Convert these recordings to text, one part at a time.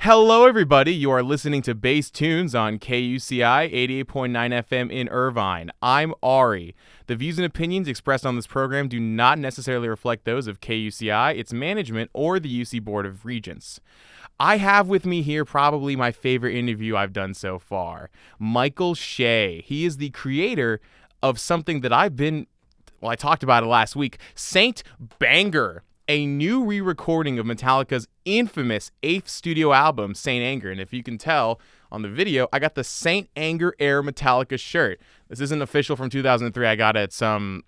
Hello, everybody. You are listening to Bass Tunes on KUCI 88.9 FM in Irvine. I'm Ari. The views and opinions expressed on this program do not necessarily reflect those of KUCI, its management, or the UC Board of Regents. I have with me here probably my favorite interview I've done so far, Michael Shea. He is the creator of something that I talked about it last week, Saint Banger, a new re-recording of Metallica's infamous 8th studio album, Saint Anger. And if you can tell on the video, I got the Saint Anger Air Metallica shirt. This isn't official from 2003. I got it at some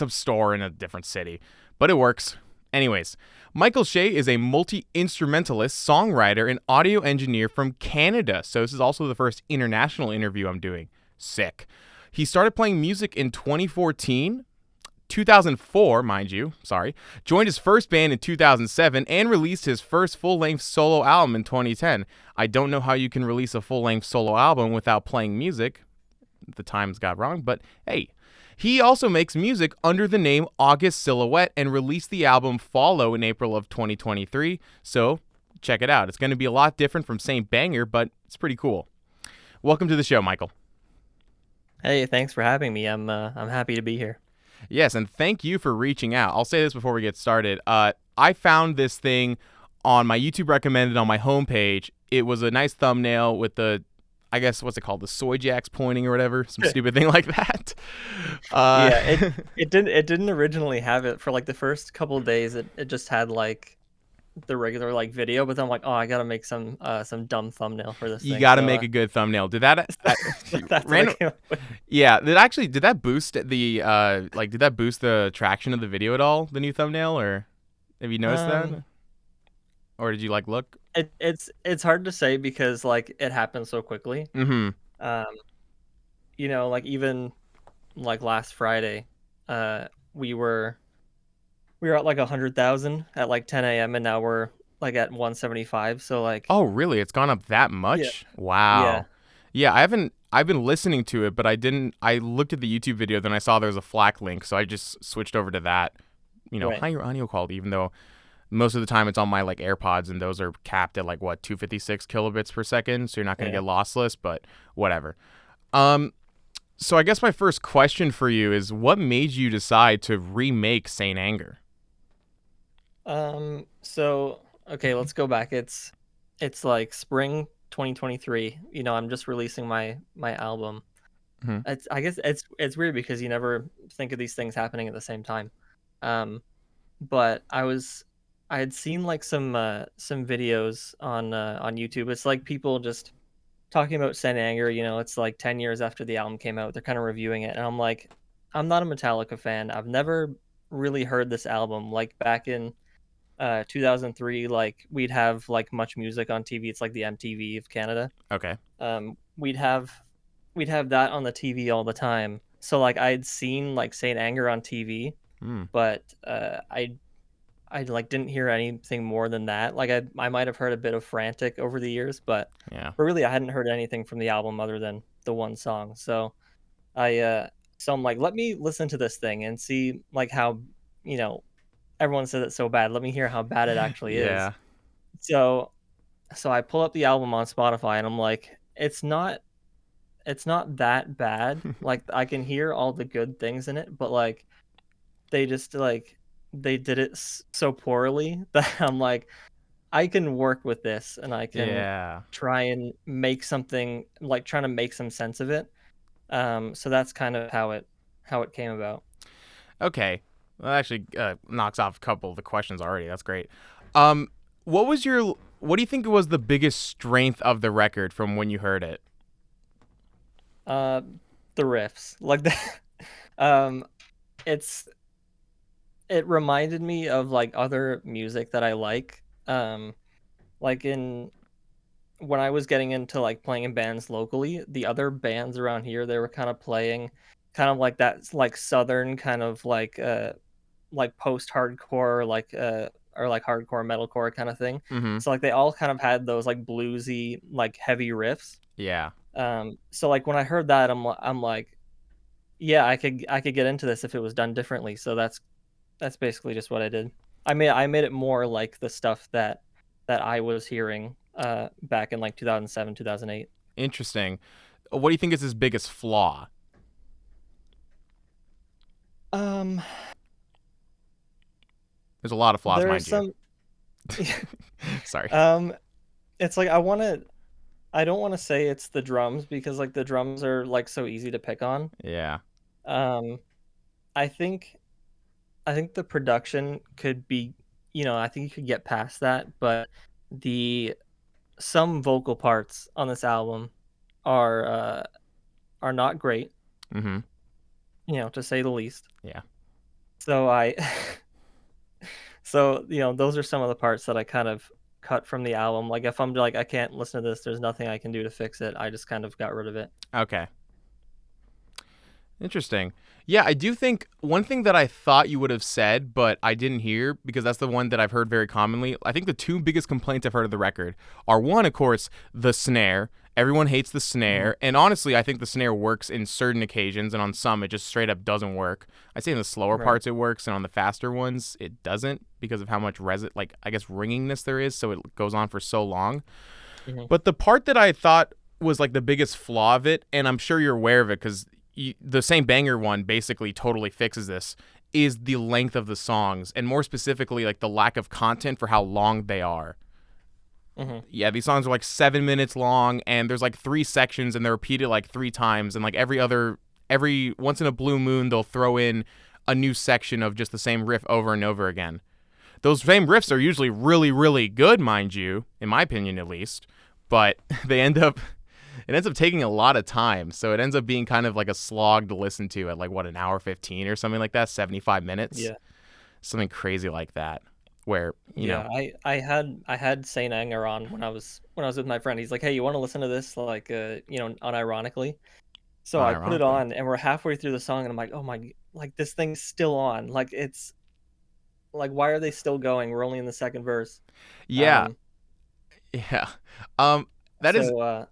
store in a different city, but it works. Anyways, Michael Shea is a multi-instrumentalist, songwriter, and audio engineer from Canada. So this is also the first international interview I'm doing. Sick. He started playing music in 2004, mind you, joined his first band in 2007, and released his first full-length solo album in 2010. I don't know how you can release a full-length solo album without playing music. The times got wrong, but hey. He also makes music under the name August Silhouette and released the album Follow in April of 2023, so check it out. It's going to be a lot different from Saint Banger, but it's pretty cool. Welcome to the show, Michael. Hey, thanks for having me. I'm happy to be here. Yes, and thank you for reaching out. I'll say this before we get started. I found this thing on my YouTube recommended on my homepage. It was a nice thumbnail with the, I guess, what's it called? The soy jacks pointing or whatever. Some stupid thing like that. It didn't originally have it for like the first couple of days. It just had like the regular like video, but then I'm like, oh, I gotta make some dumb thumbnail for this. You thing. gotta make a good thumbnail. Did that? That's random, yeah. Did that boost the traction of the video at all? The new thumbnail, or have you noticed that? Or did you like look? It's hard to say because like it happened so quickly. Mm-hmm. Like even like last Friday, we were at like 100,000 at like 10 a.m. and now we're like at 175. So like, oh really? It's gone up that much? Yeah. Wow. Yeah, I've been listening to it, but I looked at the YouTube video, then I saw there was a FLAC link, so I just switched over to that. Right. Higher audio quality, even though most of the time it's on my like AirPods and those are capped at like 256 kilobits per second, so you're not going to get lossless, but whatever. So I guess my first question for you is, what made you decide to remake Saint Anger? So okay, let's go back. It's like spring 2023. I'm just releasing my album. Mm-hmm. I guess it's weird because you never think of these things happening at the same time. But I had seen like some videos on YouTube. It's like people just talking about Saint Anger. It's like 10 years after the album came out. They're kind of reviewing it, and I'm like, I'm not a Metallica fan. I've never really heard this album. Like back in 2003, like we'd have like Much Music on TV. It's like the MTV of Canada. Okay. We'd have that on the TV all the time. So like I'd seen like Saint Anger on TV, but I like didn't hear anything more than that. Like I might have heard a bit of Frantic over the years, but really I hadn't heard anything from the album other than the one song. So I'm like, let me listen to this thing and see like how, everyone says it's so bad. Let me hear how bad it actually is. Yeah. So I pull up the album on Spotify and I'm like, it's not that bad. Like I can hear all the good things in it, but like they just like they did it so poorly that I'm like, I can work with this and I can try and make something, like trying to make some sense of it. So that's kind of how it came about. Okay. Well, that actually knocks off a couple of the questions already. That's great. What do you think was the biggest strength of the record from when you heard it? The riffs, like that. It reminded me of like other music that I like. Like when I was getting into like playing in bands locally, the other bands around here, they were kind of playing kind of like that like southern kind of like post-hardcore or like hardcore metalcore kind of thing. Mm-hmm. So like they all kind of had those like bluesy like heavy riffs. Yeah. So like when I heard that, I'm like, yeah, I could get into this if it was done differently. So that's basically just what I did. I made it more like the stuff that I was hearing back in like 2007, 2008. Interesting. What do you think is his biggest flaw? Um, There's a lot of flaws, there are mind you. some. Sorry. um, it's like I don't want to say it's the drums because like the drums are like so easy to pick on. Yeah. Um, I think the production could be, I think you could get past that, but the some vocal parts on this album are uh are not great, Mm-hmm. to say the least. Yeah. So I so, those are some of the parts that I kind of cut from the album. Like if I'm like I can't listen to this, there's nothing I can do to fix it. I just kind of got rid of it. Okay. Interesting. Yeah, I do think one thing that I thought you would have said, but I didn't hear because that's the one that I've heard very commonly. I think the two biggest complaints I've heard of the record are one, of course, the snare. Everyone hates the snare. And honestly, I think the snare works in certain occasions, and on some, it just straight up doesn't work. I'd say in the slower Right. parts, it works, and on the faster ones, it doesn't because of how much I guess, ringingness there is, so it goes on for so long. Mhm. But the part that I thought was like the biggest flaw of it, and I'm sure you're aware of it because the same banger one basically totally fixes this, is the length of the songs, and more specifically, like the lack of content for how long they are. Mhm. Yeah, these songs are like 7 minutes long, and there's like 3 sections, and they're repeated like 3 times, and like every once in a blue moon, they'll throw in a new section of just the same riff over and over again. Those same riffs are usually really, really good, mind you, in my opinion at least, but it ends up taking a lot of time, so it ends up being kind of like a slog to listen to at like an hour 15 or something like that, 75 minutes, Yeah. something crazy like that, where Yeah, I had Saint Anger on when I was with my friend. He's like, "Hey, you want to listen to this?" Like, unironically. So I put it unironically. on, and we're halfway through the song, and I'm like, "Oh my, like this thing's still on. Like it's like, why are they still going? We're only in the second verse." Yeah, Um, yeah. Um, that is so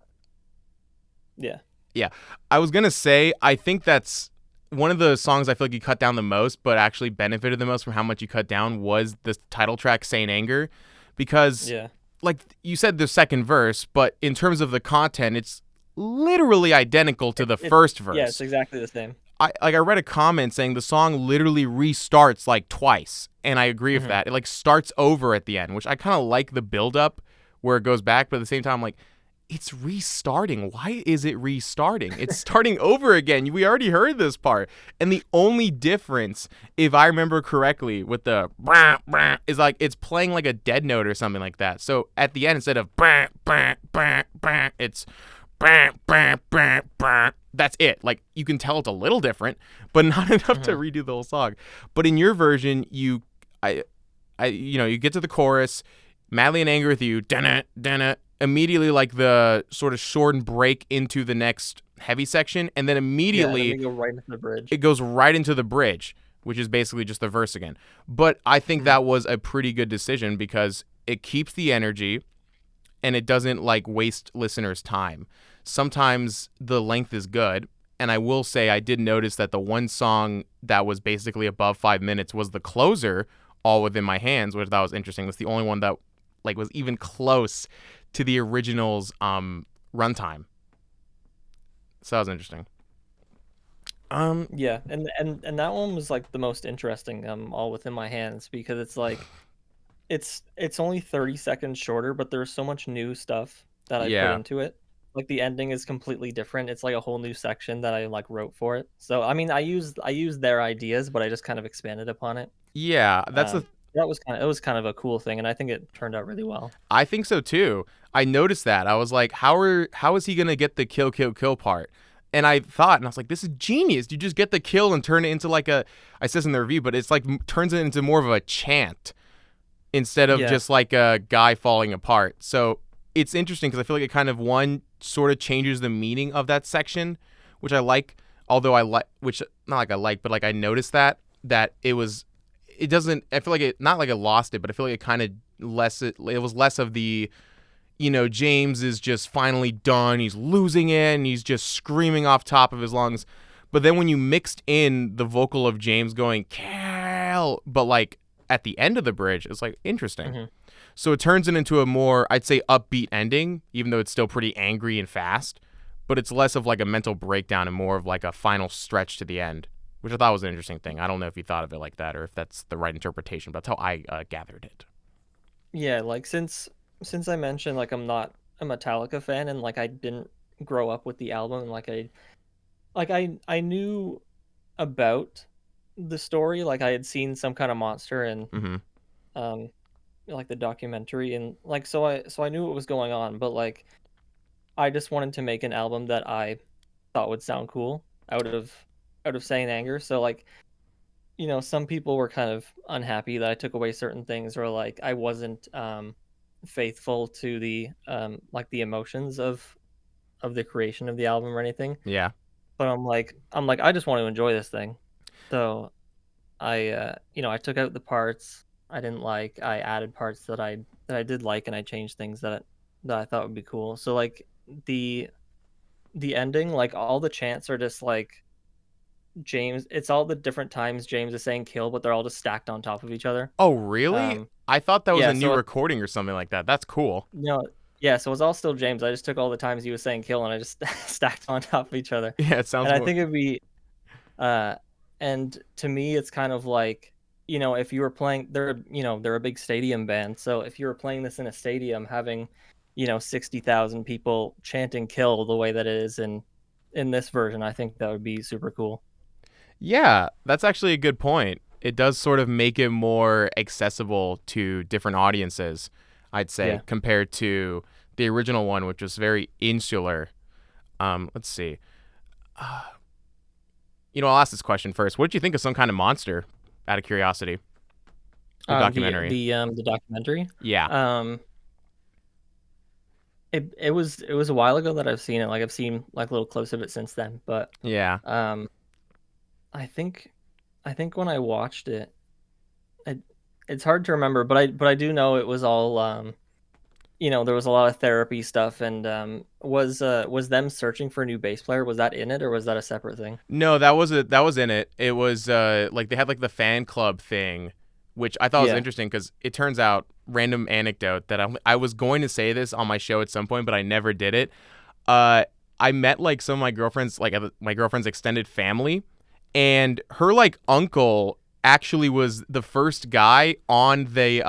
yeah. Yeah, I was gonna say I think that's one of the songs I feel like you cut down the most, but actually benefited the most from how much you cut down was the title track "Saint Anger," because Yeah. like you said, the second verse, but in terms of the content, it's literally identical to the It first Yeah, it's verse. exactly the same. I read a comment saying the song literally restarts like twice, and I agree with Mhm. that. It like starts over at the end, which I kind of like the build up where it goes back, but at the same time, I'm like, it's restarting. Why is it restarting? It's starting over again. We already heard this part. And the only difference, if I remember correctly, with the brah, brah, is like it's playing like a dead note or something like that. So at the end, instead of brah, brah, brah, brah, it's brah, brah, brah, brah. That's it. Like you can tell it's a little different, but not enough to Mhm. redo the whole song. But in your version, I, you get to the chorus, madly in anger with you, dun dun immediately like the sort of shortened break into the next heavy section, and then Yeah, and then we immediately go right into the bridge. it goes right into the bridge, which is basically just the verse again. But I think Mhm. that was a pretty good decision because it keeps the energy and it doesn't like waste listeners' time. Sometimes the length is good, and I will say I did notice that the one song that was basically above 5 minutes was the closer, "All Within My Hands," which I thought was interesting. That's the only one that like was even close to the original's runtime. So that was interesting. Yeah, and that one was like the most interesting, all within my hands because it's like it's only 30 seconds shorter, but there's so much new stuff that I put Yeah. into it. Like the ending is completely different. It's like a whole new section that I like wrote for it. So I mean, I used their ideas, but I just kind of expanded upon it. Yeah, that's the Um, that was kind of it was kind of a cool thing, and I think it turned out really well. I think so too. I noticed that. I was like, how is he gonna get the kill kill kill part? And I thought, and I was like, this is genius. You just get the kill and turn it into like I says in the review, but it's like turns it into more of a chant instead of Yeah. just like a guy falling apart. So it's interesting because I feel like it kind of one sort of changes the meaning of that section, which I like. Although I like, which not like I like, but like I noticed that it doesn't. I feel like it not like it lost it, but I feel like it kind of it was less of the James is just finally done. He's losing it, and he's just screaming off top of his lungs. But then when you mixed in the vocal of James going "Cal," but like at the end of the bridge, it's like interesting. Mhm. So it turns it into a more, I'd say, upbeat ending, even though it's still pretty angry and fast. But it's less of like a mental breakdown and more of like a final stretch to the end, which I thought was an interesting thing. I don't know if you thought of it like that or if that's the right interpretation, but that's how I gathered it. Yeah, like since I mentioned like I'm not a Metallica fan and like I didn't grow up with the album and I knew about the story, like I had seen some kind of monster and Mm-hmm. um like the documentary and like so I knew what was going on, but like I just wanted to make an album that I thought would sound cool out of sane anger. So like, some people were kind of unhappy that I took away certain things or like I wasn't faithful to the like the emotions of the creation of the album or anything. Yeah. But I'm like I just want to enjoy this thing. So I took out the parts I didn't like. I added parts that I did like and I changed things that I thought would be cool. So like the the ending, like all the chants are just like James. It's all the different times James is saying kill, but they're all just stacked on top of each other. Oh, really? Um, I thought that was yeah. a new So recording or something like that. That's cool. no, yeah. So it's all still James. I just took all the times he was saying kill and I just stacked on top of each other. Yeah, it sounds And I more. think it'd be uh, and to me, it's kind of like if you were playing, they're a big stadium band. So if you were playing this in a stadium, having 60,000 people chanting kill the way that it is in this version, I think that would be super cool. Yeah, that's actually a good point. It does sort of make it more accessible to different audiences, I'd say, Yeah. compared to the original one, which was very insular. Let's see. I'll ask this question first. What did you think of Some Kind of Monster? Out of curiosity, the The documentary. the documentary. Yeah, Um, it was a while ago that I've seen it. Like I've seen like little clips of it since then. But yeah. um, I think I think when I watched it, it it's hard to remember. But I do know it was all there was a lot of therapy stuff. And was them searching for a new bass player? Was that in it or was that a separate thing? No, that was it. That was in it. It was like they had like the fan club thing, which I thought was Yeah. interesting because it turns out, random anecdote, that I was going to say this on my show at some point, but I never did it. Uh, I met like some of my girlfriends, like my girlfriend's extended family, and her like uncle actually was the first guy on the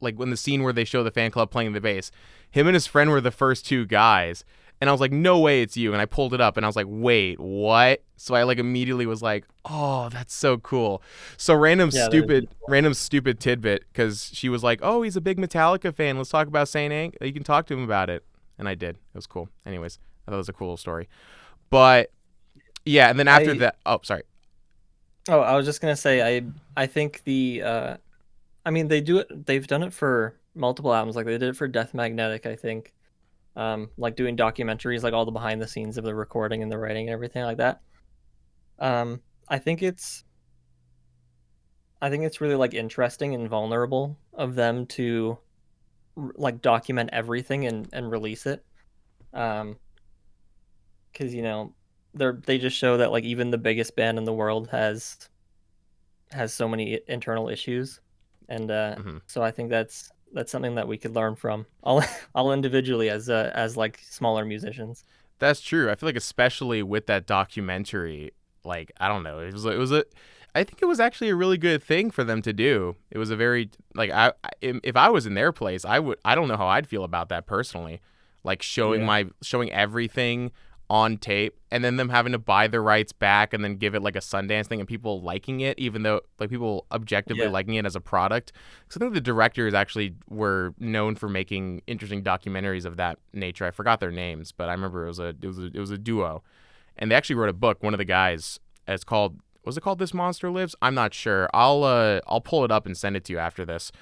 like when the scene where they show the fan club playing the bass. Him and his friend were the first two guys. And I was like, no way, it's you. And I pulled it up and I was like, wait, what? So I like immediately was like, oh, that's so cool. So Yeah, that is really cool. random stupid tidbit, because she was like, oh, he's a big Metallica fan. Let's talk about Saint Aang. You can talk to him about it. And I did. It was cool. Anyways, I thought it was a cool story. But yeah, and then after I that, oh, sorry. Oh, I was just gonna say I think I mean they've done it for multiple albums. Like they did it for Death Magnetic, I think. Like doing documentaries, like all the behind the scenes of the recording and the writing and everything like that. Um, I think it's I think it's really like interesting and vulnerable of them to like document everything and release it. Um, because they just show that like even the biggest band in the world has so many internal issues, and Hmm. so I think that's something that we could learn from all all individually as like smaller musicians. That's true. I feel like especially with that documentary, like I don't know, I think it was actually a really good thing for them to do. It was a very like if I was in their place, I don't know how I'd feel about that personally. Like Yeah, showing everything on tape and then them having to buy the rights back and then give it like a Sundance thing and people liking it, even though like people objectively yeah, liking it as a product. So I think the directors actually were known for making interesting documentaries of that nature. I forgot their names, but I remember it was a duo, and they actually wrote a book. One of the guys, it's called, was it called This Monster Lives? I'm not sure. I'll pull it up and send it to you after this.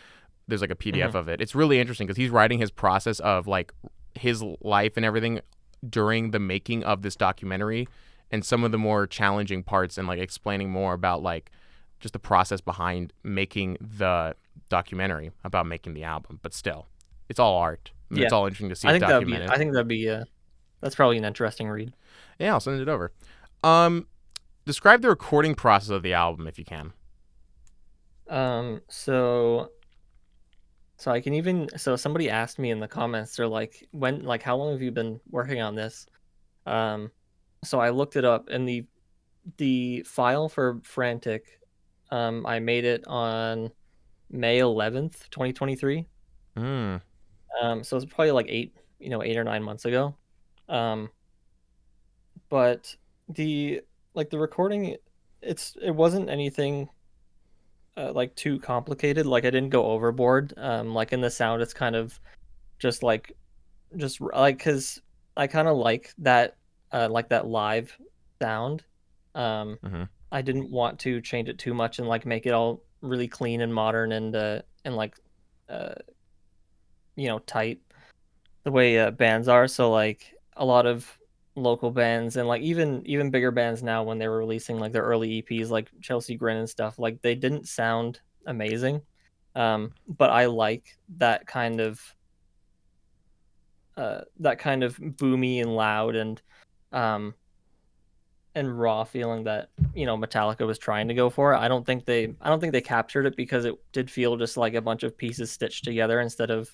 There's like a PDF hmm of it. It's really interesting because he's writing his process of like his life and everything during the making of this documentary, and some of the more challenging parts, and like explaining more about like just the process behind making the documentary about making the album. But still, it's all art. I mean, yeah. it's all interesting to see it documented. I think that'd be that's probably an interesting read. Yeah, I'll send it over. Um, Describe the recording process of the album if you can. So So I can even so somebody asked me in the comments, they're like, when like how long have you been working on this? Um so I looked it up, and the file for Frantic, I made it on May 11th, 2023. Mm. So it's probably like 8 or 9 months ago. Um but the the recording, it wasn't anything like too complicated. Like I didn't go overboard. Like in the sound, it's kind of just like because I kind of like that live sound. Um, Hmm. I didn't want to change it too much and like make it all really clean and modern and like uh tight the way bands are. So like a lot of local bands and like even bigger bands now, when they were releasing like their early EPs like Chelsea Grin and stuff, like they didn't sound amazing. But I like that kind of boomy and loud um and raw feeling that Metallica was trying to go for. I don't think they captured it, because it did feel just like a bunch of pieces stitched together instead of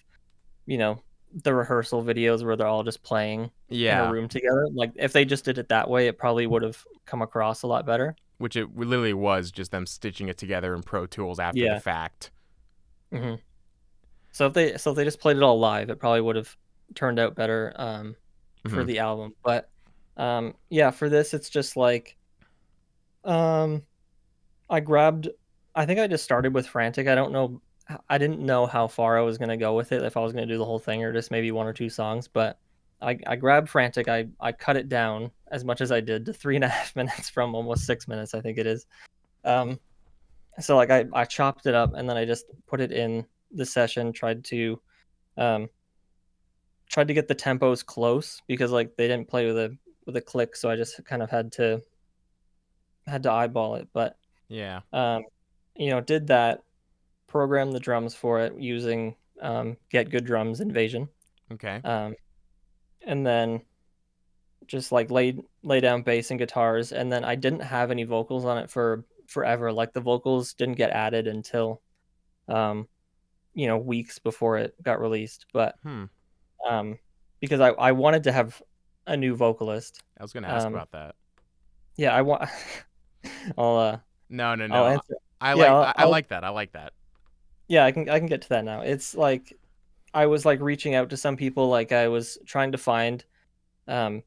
you know the rehearsal videos where they're all just playing in a Yeah, room together. Like if they just did it that way, it probably would have come across a lot better. which it literally was just them stitching it together in Pro Tools after the Yeah. fact. hmm So if they just played it all live, it probably would have turned out better for Hmm. the album. But yeah, for this it's just like um I grabbed I think I just started with Frantic. I didn't know how far I was going to go with it, if I was going to do the whole thing or just maybe one or two songs, but I grabbed Frantic. I cut it down as much as I did to 3.5 minutes from almost 6 minutes, I think it is. Um, so like I chopped it up, and then I just put it in the session, um tried to get the tempos close, because like they didn't play with a click, so I just kind of had to eyeball it. But Yeah. um, did that, program the drums for it using Get Good Drums Invasion, Okay. um, and then just like lay down bass and guitars. And then I didn't have any vocals on it for forever. Like the vocals didn't get added until um, weeks before it got released. But Hmm. um, because I wanted to have a new vocalist. I was gonna ask Um, about that. yeah, I want. I'll No, no, I'll no. answer. I Yeah, like I like that. I like that. yeah, I can get to that now. It's like I was like reaching out to some people. Like I was trying to find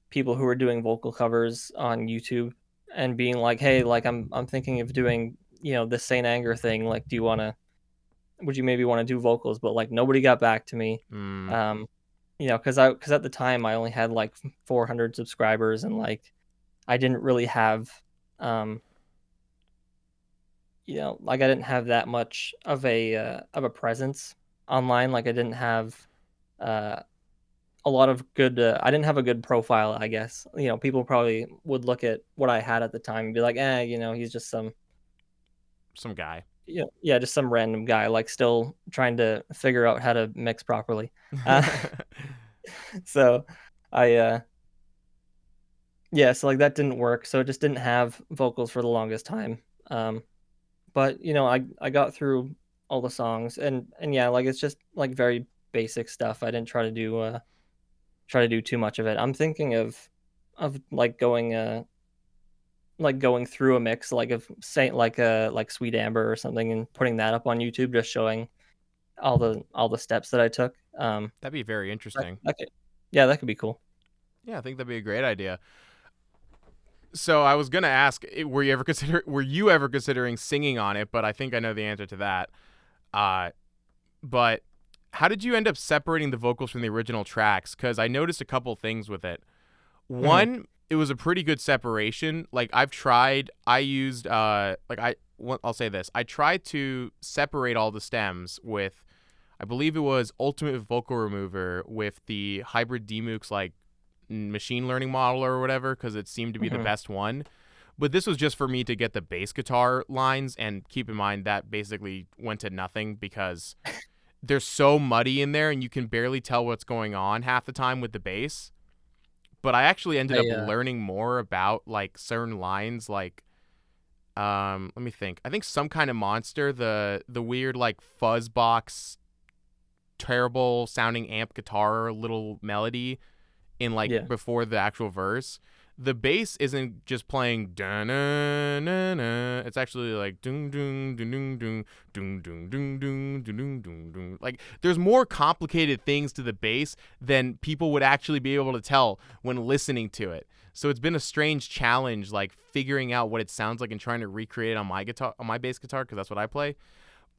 people who were doing vocal covers on YouTube, and being like, "Hey, like I'm thinking of doing this Saint Anger thing. Like, would you maybe want to do vocals?" But like nobody got back to me. Mm. Um, because at the time I only had like 400 subscribers, and like I didn't really have um like I didn't have that much of a presence online. Like I didn't have uh a lot of good I didn't have a good profile, I guess. People probably would look at what I had at the time and be like, he's just some Some guy. yeah, just some random guy like still trying to figure out how to mix properly. Uh, so I yeah, so like that didn't work. So it just didn't have vocals for the longest time. But I got through all the songs, and yeah, like it's just like very basic stuff. I didn't try to do too much of it. I'm thinking of like going through a mix like of Saint like Sweet Amber or something, and putting that up on YouTube, just showing all the steps that I took. That'd be very interesting. Yeah, that could be cool. Yeah, I think that'd be a great idea. So I was gonna ask, were you ever considering singing on it? But I think I know the answer to that. Uh, but how did you end up separating the vocals from the original tracks? Because I noticed a couple things with it. hmm One, it was a pretty good separation. Like I've tried, I used I'll say this. I tried to separate all the stems with, I believe it was Ultimate Vocal Remover with the Hybrid Demux like machine learning model or whatever, because it seemed to be the hmm best one. But this was just for me to get the bass guitar lines, and keep in mind that basically went to nothing because they're so muddy in there and you can barely tell what's going on half the time with the bass. But I actually ended up I learning more about like certain lines, like let me think. I think Some Kind of Monster, the weird like fuzz box terrible sounding amp guitar little melody in like Yeah. before the actual verse. The bass isn't just playing da-na-na-na. It's actually like dung dung dung dung dung dung dung dung dung dung dung dung. Like there's more complicated things to the bass than people would actually be able to tell when listening to it. So it's been a strange challenge, like figuring out what it sounds like and trying to recreate it on my guitar, on my bass guitar, because that's what I play. Mhm.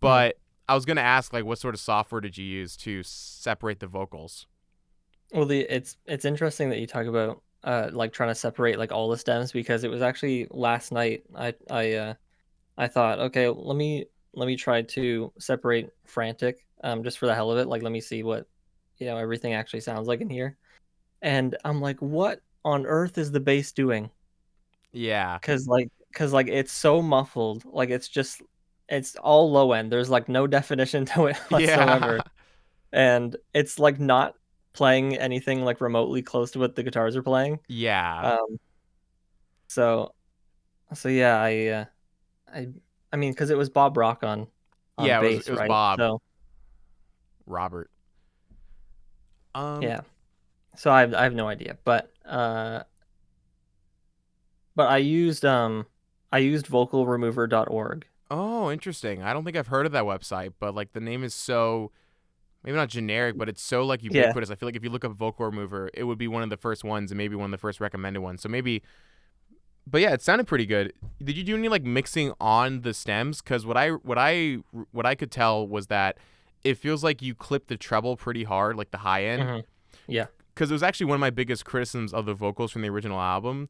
But I was gonna ask, like, what sort of software did you use to separate the vocals? Well, it's interesting that you talk about like trying to separate like all the stems because it was actually last night I thought, okay, let me try to separate frantic just for the hell of it. Like let me see what everything actually sounds like in here. And I'm like, what on earth is the bass doing? Yeah, Cuz like it's so muffled. Like it's all low end. There's like no definition to it yeah, whatsoever. And it's like not playing anything like remotely close to what the guitars are playing. yeah, Um so so yeah, I I mean cuz it was Bob Rock on yeah. It bass, was right? Bob So Robert. Um. yeah. So I have no idea, but I used vocalremover.org. Oh, interesting. I don't think I've heard of that website, but like the name is so maybe not generic, but it's so like Yeah. ubiquitous. I feel like if you look up vocal remover, it would be one of the first ones and maybe one of the first recommended ones. So maybe, but yeah, it sounded pretty good. Did you do any like mixing on the stems? Because what I could tell was that it feels like you clipped the treble pretty hard, like the high end. Mhm. Yeah. Because it was actually one of my biggest criticisms of the vocals from the original album.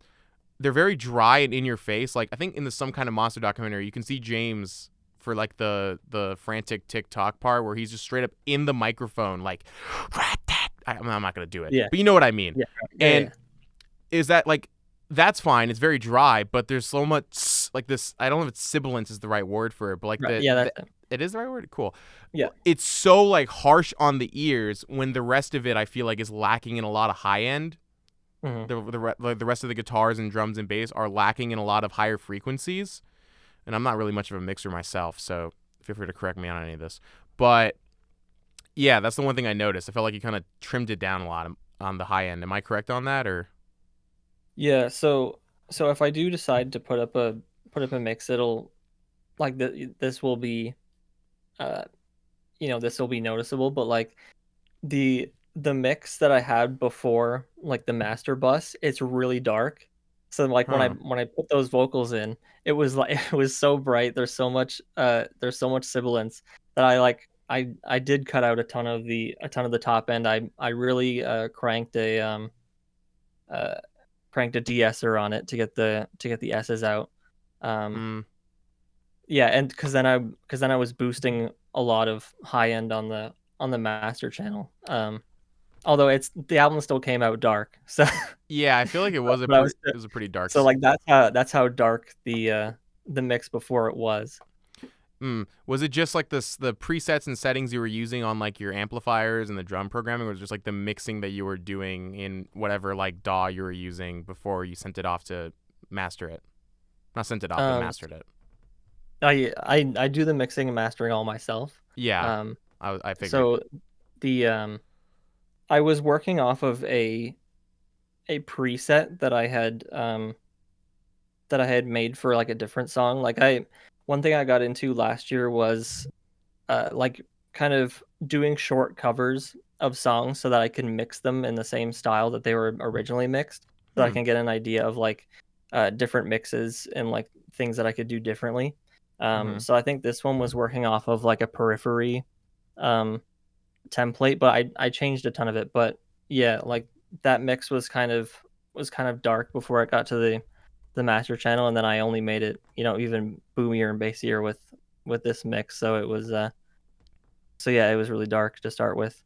They're very dry and in your face. Like I think in the Some Kind of Monster documentary, you can see James for like the frantic TikTok part where he's just straight up in the microphone, like I'm not gonna do it, Yeah. but you know what I mean. Yeah. Yeah, And yeah. is that like that's fine? It's very dry, but there's so much like this. I don't know if it's sibilance is the right word for it, but like Right. Yeah, the that's it. it is the right word. Cool. Yeah. It's so like harsh on the ears when the rest of it I feel like is lacking in a lot of high end. Mhm. Like the rest of the guitars and drums and bass are lacking in a lot of higher frequencies. And I'm not really much of a mixer myself, so feel free to correct me on any of this. But yeah, that's the one thing I noticed. I felt like you kind of trimmed it down a lot on the high end. Am I correct on that, or? Yeah, so if I do decide to put up a mix, it'll like this will be uh this will be noticeable, but like the mix that I had before like the master bus, it's really dark. So like when I Huh. when I put those vocals in, it was like it was so bright. There's so much sibilance that I did cut out a ton of the top end. I really uh cranked a de-esser on it to get the S's out. Um Hmm. yeah, and because then I was boosting a lot of high end on the master channel. Although it's the album still came out dark, so Yeah, I feel like but I was it was a pretty dark. so like that's how dark the mix before it was. Was it just like the presets and settings you were using on like your amplifiers and the drum programming, or was it just like the mixing that you were doing in whatever like DAW you were using before you sent it off to master it? Not sent it off, but Um, mastered it. I do the mixing and mastering all myself. Yeah, Um, I figured. so the I was working off of a preset that I had made for like a different song. Like one thing I got into last year was like kind of doing short covers of songs so that I can mix them in the same style that they were originally mixed, so I Hmm. can get an idea of like different mixes and like things that I could do differently. Mm-hmm. So I think this one was working off of like a periphery um, template, but I changed a ton of it. But yeah, like that mix was kind of dark before it got to the master channel, and then I only made it even boomier and bassier with this mix. So yeah, it was really dark to start with.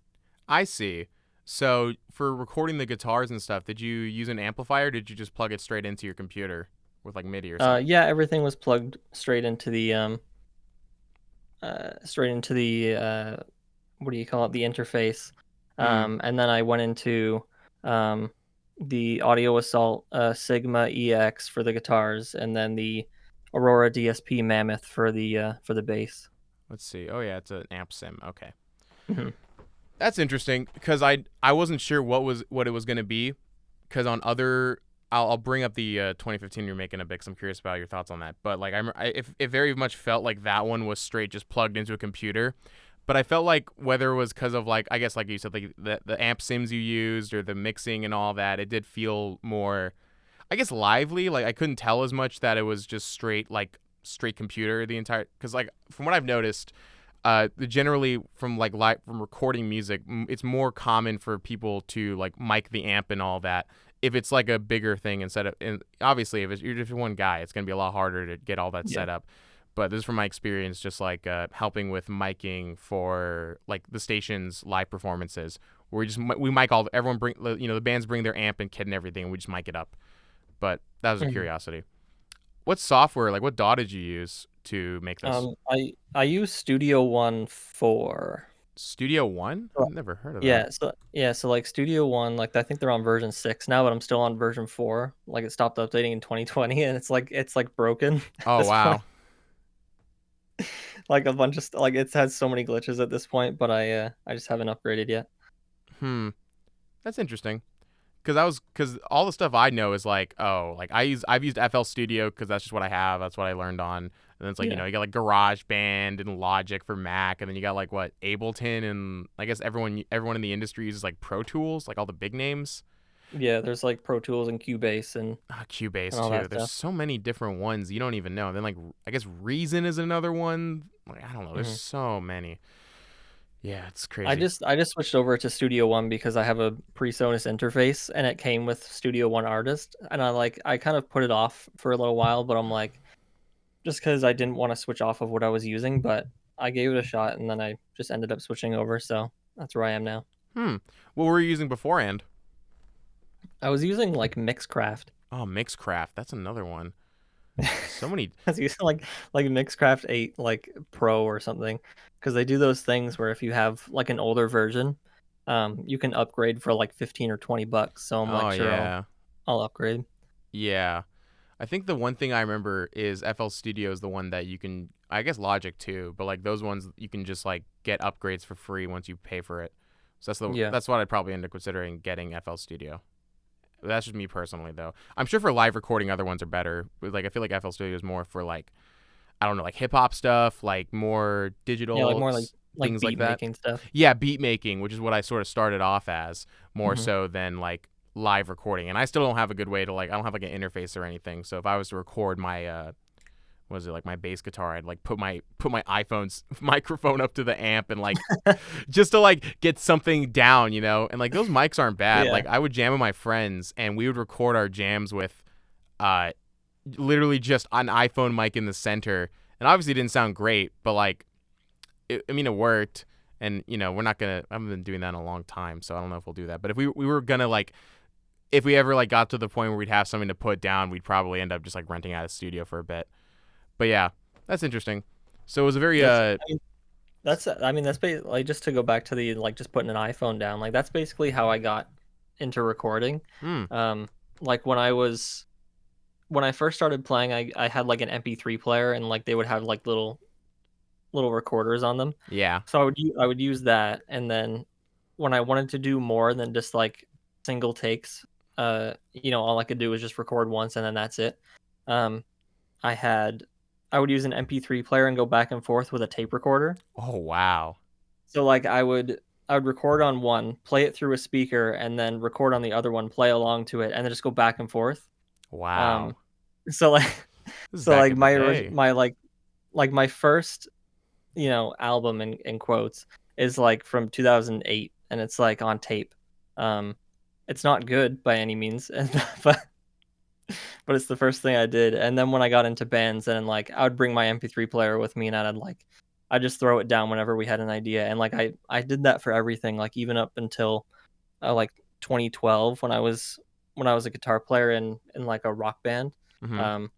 I see. So for recording the guitars and stuff, did you use an amplifier? Or did you just plug it straight into your computer with like MIDI or something? Yeah, everything was plugged straight into the what do you call it, the interface. Hmm. And then I went into um, the Audio Assault Sigma EX for the guitars, and then the Aurora DSP Mammoth for the bass. Let's see. Oh yeah, it's an amp sim. Okay. Mhm. That's interesting because I wasn't sure what it was going to be because on other I'll bring up the 2015 remake in a bit because I'm curious about your thoughts on that. But like it very much felt like that one was straight just plugged into a computer. But I felt like whether it was because of like I guess like you said like the amp sims you used or the mixing and all that, it did feel more I guess lively. Like I couldn't tell as much that it was just straight computer the entire because like from what I've noticed generally from like from recording music it's more common for people to like mic the amp and all that if it's like a bigger thing instead of and obviously if you're just one guy it's going to be a lot harder to get all that Yeah. set up, but this is from my experience just like helping with miking for like the station's live performances where we mic all everyone bring the bands bring their amp and kit and everything and we just mic it up, but that was a Mhm. curiosity. What software like what DAW did you use to make this? I use Studio One for. Studio One? Oh, I've never heard of that. so like Studio One, like I think they're on version 6 now, but I'm still on version 4. Like it stopped updating in 2020, and it's like broken at Oh this point. wow. Like a bunch of like it has so many glitches at this point, but I just haven't upgraded yet. Hmm. That's interesting. Cause all the stuff I know is like like I've used FL Studio because that's just what I have. That's what I learned on. And then it's like Yeah. you got like GarageBand and Logic for Mac, and then you got like what Ableton and I guess everyone in the industry uses like Pro Tools, like all the big names. Yeah, there's like Pro Tools and Cubase and Cubase all too. that There's stuff. so many different ones you don't even know. And then like I guess Reason is another one. Like I don't know. There's hmm so many. Yeah, it's I crazy. just I just switched over to Studio One because I have a PreSonus interface and it came with Studio One Artist, and I kind of put it off for a little while, but I'm like just because I didn't want to switch off of what I was using, but I gave it a shot and then I just ended up switching over, so that's where I am now. Hmm. What were you using beforehand? I was using like Mixcraft. Oh, Mixcraft. That's another one. So many. I was using like Mixcraft 8 like Pro or something because they do those things where if you have like an older version, you can upgrade for like 15 or $20. So I'm Oh like, sure, yeah, I'll upgrade. yeah. I think the one thing I remember is FL Studio is the one that you can. I guess Logic too, but like those ones you can just like get upgrades for free once you pay for it. So Yeah. that's what I'd probably end up considering getting FL Studio. That's just me personally though. I'm sure for live recording other ones are better. But, like I feel like FL Studio is more for like I don't know like hip hop stuff, like more Yeah, like digital more like things like beat that. making stuff. Yeah, beat making, which is what I sort of started off as more hmm so than like live recording. And I still don't have a good way to like I don't have like an interface or anything. So if I was to record my what was it like my bass guitar, I'd like put my iPhone's microphone up to the amp and like just to like get something down, you know? And like those mics aren't bad. Yeah. Like I would jam with my friends and we would record our jams with uh literally just an iPhone mic in the center. And obviously it didn't sound great, but like I mean, it worked, and we're not gonna. I haven't been doing that in a long time, so I don't know if we'll do that. But if we were gonna like, if we ever like got to the point where we'd have something to put down, we'd probably end up just like renting out a studio for a bit. But yeah, that's interesting. So it was a very That's that's like just to go back to the like just putting an iPhone down. Like that's basically how I got into recording. hmm Um like when I first started playing, I had like an MP3 player and like they would have like little recorders on them. yeah So I would use that, and then when I wanted to do more than just like single takes, all I could do was just record once and then that's it. Um, I had I would use an MP3 player and go back and forth with a tape recorder. oh wow So like I would record on one, play it through a speaker, and then record on the other one, play along to it, and then just go back and forth. wow Um, so like this is so back like in the my day. my like my first album in quotes is like from 2008 and it's like on tape. Um it's not good by any means, but but it's the first thing I did. And then when I got into bands and like I would bring my MP3 player with me and I'd just throw it down whenever we had an idea. And like I did that for everything, like even up until like 2012 when I was a guitar player in like a rock band. hmm Um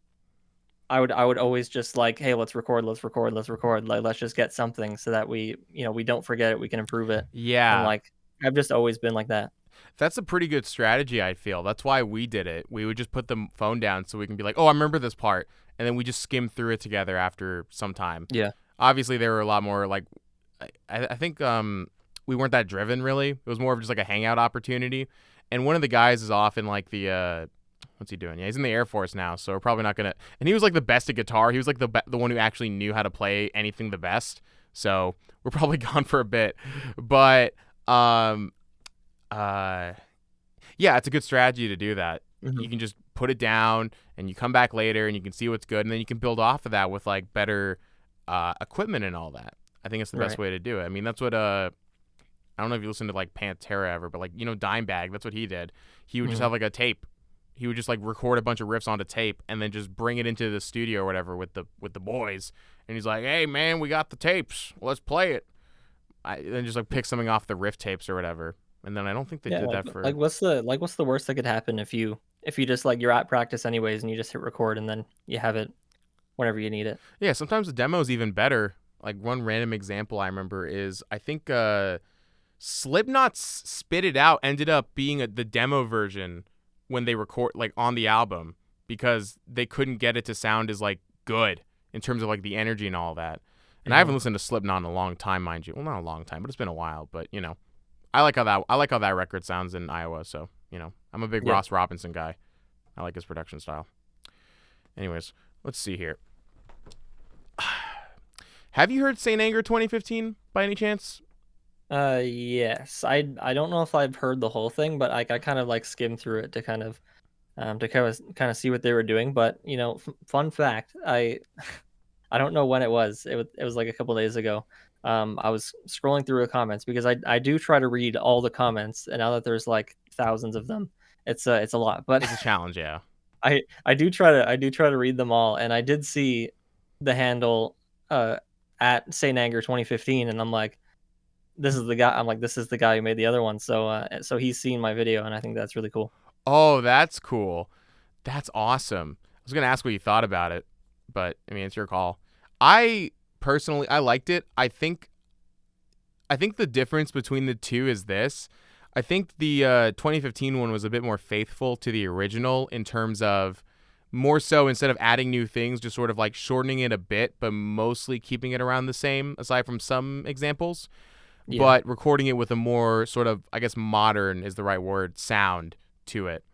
I would always just like, hey, let's record, let's record, let's record. Like, let's just get something so that we don't forget it, we can improve it. And Yeah, like, I've just always been like that. that's a pretty good strategy. I feel that's why we did it. We would just put the phone down so we can be like, oh, I remember this part, and then we just skim through it together after some time. Yeah. Obviously there were a lot more like I think we weren't that driven really. It was more of just like a hangout opportunity. And one of the guys is off in like the what's he doing? Yeah, he's in the Air Force now, so we're probably not gonna. And he was like the best at guitar. He was like the one who actually knew how to play anything the best. So we're probably gone for a bit, but yeah, it's a good strategy to do that. Hmm. You can just put it down and you come back later and you can see what's good, and then you can build off of that with like better equipment and all that. I think it's the best Right. way to do it. I mean, that's what I don't know if you listen to like Pantera ever, but like Dimebag, that's what he did. He would just Hmm. have like a tape. He would just like record a bunch of riffs onto tape and then just bring it into the studio or whatever with the boys. And he's like, "Hey man, we got the tapes. Let's play it." Then just like pick something off the riff tapes or whatever. And then I don't think they Yeah, did that for. what's the worst that could happen if you just like you're at practice anyways and you just hit record and then you have it whenever you need it. Yeah, sometimes the demo's even better. Like one random example I remember is I think Slipknot's Spit It Out ended up being the demo version when they record like on the album because they couldn't get it to sound as like good in terms of like the energy and all that. And I Hmm. haven't listened to Slipknot in a long time, mind you. Well, not a long time, but it's been a while. But I like how that record sounds in Iowa. So I'm a big Yeah. Ross Robinson guy. I like his production style. Anyways, let's see here. Have you heard Saint Anger 2015 by any chance? Yes. I don't know if I've heard the whole thing, but I kind of like skimmed through it to kind of see what they were doing. But fun fact, I don't know when it was. It was like a couple days ago. I was scrolling through the comments because I do try to read all the comments, and now that there's like thousands of them, it's a lot. But It's a challenge, yeah. I do try to read them all, and I did see the handle uh at Saint Anger 2015, and I'm like, this is the guy. I'm like, this is the guy who made the other one. So he's seen my video, and I think that's really cool. Oh, that's cool. That's awesome. I was gonna ask what you thought about it, but I mean, it's your call. I personally, I liked it. I think the difference between the two is this. I think the 2015 one was a bit more faithful to the original in terms of more so instead of adding new things, just sort of like shortening it a bit, but mostly keeping it around the same, aside from some examples, Yeah. but recording it with a more sort of, I guess, modern is the right word, sound to it.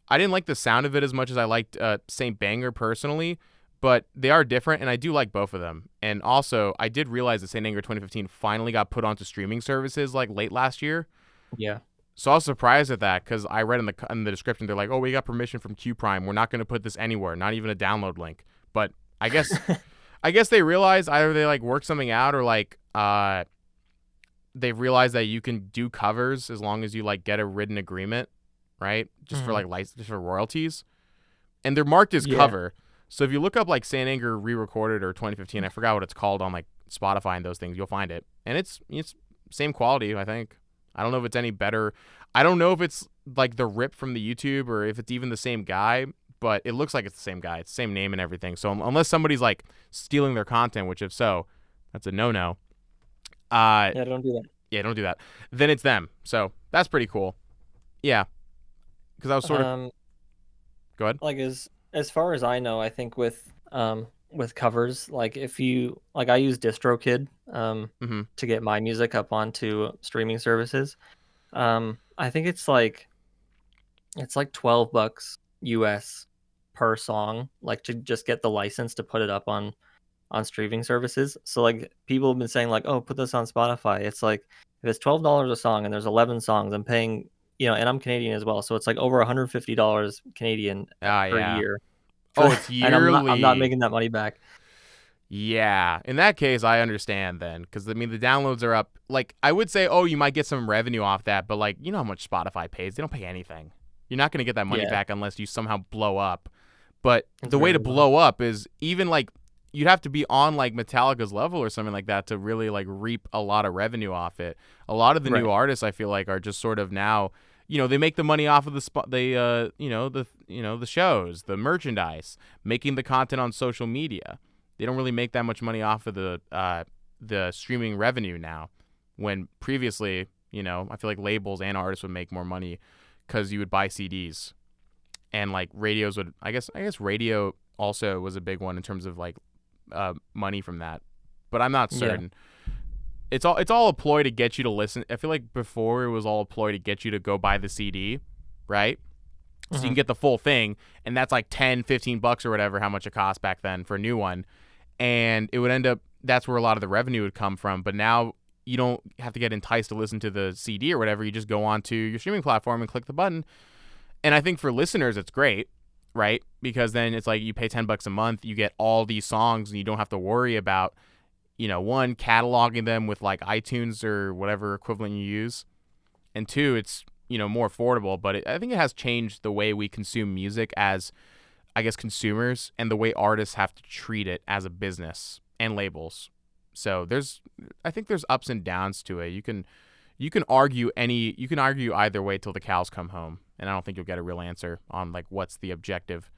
I didn't like the sound of it as much as I liked Saint Banger personally, but they are different, and I do like both of them. And also, I did realize that Saint Anger 2015 finally got put onto streaming services like late last year. Yeah. So I was surprised at that because I read in the description they're like, "Oh, we got permission from Q Prime. We're not going to put this anywhere, not even a download link." But I guess I guess they realized either they like worked something out or like they realized that you can do covers as long as you like get a written agreement, right? Just for Mhm. like just for royalties, and they're marked as Yeah. cover. So if you look up like Saint Anger re-recorded or 2015, I forgot what it's called on like Spotify and those things, you'll find it, and it's same quality, I think. I don't know if it's any better. I don't know if it's like the rip from the YouTube or if it's even the same guy, but it looks like it's the same guy. It's the same name and everything. So unless somebody's like stealing their content, which if so, that's a no-no. Uh, Yeah. Don't do that. yeah, don't do that. Then it's them. So that's pretty cool. Yeah, because I was sort of Um, go ahead. like as far as I know, I think with covers, like if you like I use DistroKid Mm-hmm. to get my music up onto streaming services. I think it's like $12 US per song, like to just get the license to put it up on streaming services. So like people have been saying like, "Oh, put this on Spotify." It's like if it's $12 a song and there's 11 songs, I'm paying, and I'm Canadian as well, so it's like over $150 Canadian Ah, per yeah. year for Oh, it's and I'm not yearly. making that money back. Yeah, in that case, I understand then, because I mean the downloads are up. Like I would say, oh, you might get some revenue off that, but like you know how much Spotify pays? They don't pay anything. You're not gonna get that money Yeah, back unless you somehow blow up. But it's the way very to low. blow up is even like you'd have to be on like Metallica's level or something like that to really like reap a lot of revenue off it. A lot of the new Right. artists I feel like are just sort of now, they make the money off of the spot, the shows, the merchandise, making the content on social media. They don't really make that much money off of the streaming revenue now. When previously, I feel like labels and artists would make more money because you would buy CDs and like radios would. I guess radio also was a big one in terms of like money from that, but I'm not Yeah. certain. it's all a ploy to get you to listen. I feel like before it was all a ploy to get you to go buy the CD, right? So you can Hmm. get the full thing, and that's like 10, $15 or whatever, how much it cost back then for a new one. And it would end up, that's where a lot of the revenue would come from. But now you don't have to get enticed to listen to the CD or whatever. You just go onto your streaming platform and click the button. And I think for listeners, it's great, right? Because then it's like you pay $10 a month, you get all these songs, and you don't have to worry about, one, cataloging them with like iTunes or whatever equivalent you use, and two, it's more affordable. But I think it has changed the way we consume music as, I guess, consumers, and the way artists have to treat it as a business and labels. So I think there's ups and downs to it. You can argue either way till the cows come home, and I don't think you'll get a real answer on like what's the objective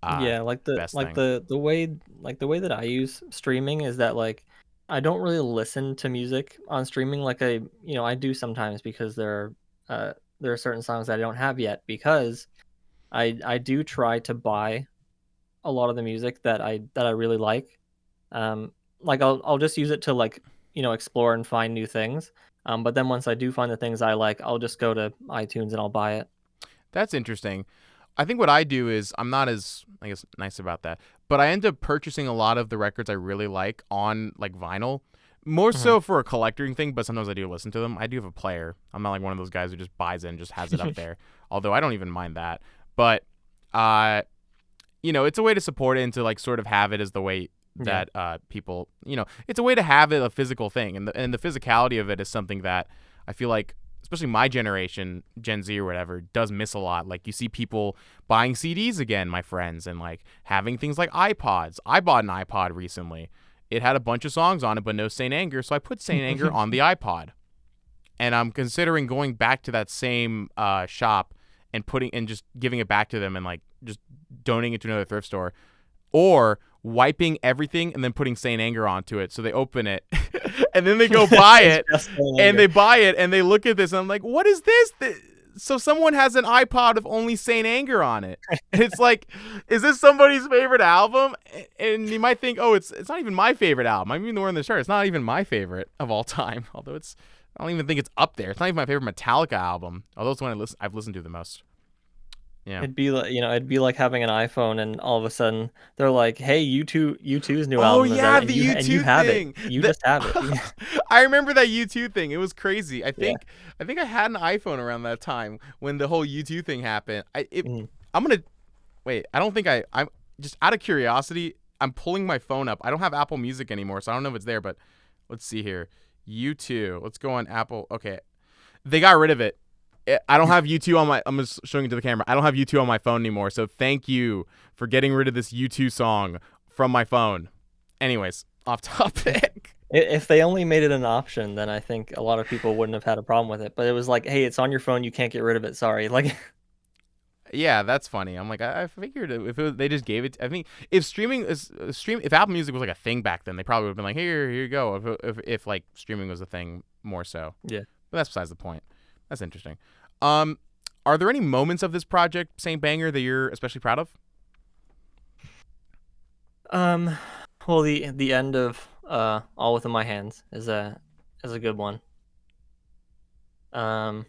uh Yeah, like the best like thing. the the way like the way that I use streaming is that like I don't really listen to music on streaming like I do sometimes because there are certain songs that I don't have yet because I do try to buy a lot of the music that I really like. Like I'll just use it to like explore and find new things. But then once I do find the things I like, I'll just go to iTunes and I'll buy it. That's interesting. I think what I do is I'm not as, I guess, nice about that, but I end up purchasing a lot of the records I really like on like vinyl, more Hmm. so for a collecting thing. But sometimes I do listen to them. I do have a player. I'm not like one of those guys who just buys it and just has it up there. Although I don't even mind that. But uh, it's a way to support it and to like sort of have it as the way Yeah. that people, it's a way to have it a physical thing, and the physicality of it is something that I feel like, especially my generation, Gen Z or whatever, does miss a lot. Like you see people buying CDs again, my friends, and like having things like iPods. I bought an iPod recently. It had a bunch of songs on it, but no Saint Anger, so I put Saint Anger on the iPod, and I'm considering going back to that same shop and just giving it back to them and like just donating it to another thrift store, or wiping everything and then putting Saint Anger onto it. So they open it and then they go buy It's it, just Saint and Anger. they buy it and they look at this and I'm like, what is this? So someone has an iPod with only Saint Anger on it. And it's like, is this somebody's favorite album? And you might think, oh, it's not even my favorite album. I'm even the one in the chart. It's not even my favorite of all time. Although I don't even think it's up there. It's not even my favorite Metallica album. Although it's the one I've listened to the most. Yeah. It'd be like having an iPhone and all of a sudden they're like, "Hey, U2's new Oh album is out yeah, and the you U2 have it. thing. You just have it." I remember that U2 thing. It was crazy. I Yeah. think I think I had an iPhone around that time when the whole U2 thing happened. Mhm. I'm gonna wait. I don't think I'm just out of curiosity. I'm pulling my phone up. I don't have Apple Music anymore, so I don't know if it's there. But let's see here. U2. Let's go on Apple. Okay, they got rid of it. I don't have U2 on my. I'm just showing it to the camera. I don't have U2 on my phone anymore. So thank you for getting rid of this U2 song from my phone. Anyways, off topic. If they only made it an option, then I think a lot of people wouldn't have had a problem with it. But it was like, "Hey, it's on your phone. You can't get rid of it. Sorry." Like, Yeah, that's funny. I'm like, I figured they just gave it. I think if if Apple Music was like a thing back then, they probably would have been like, here you go. If like streaming was a thing more so. yeah. But that's besides the point. That's interesting. Um, are there any moments of this project, Saint Banger, that you're especially proud of? Um, well, the end of All Within My Hands is a good one. Um,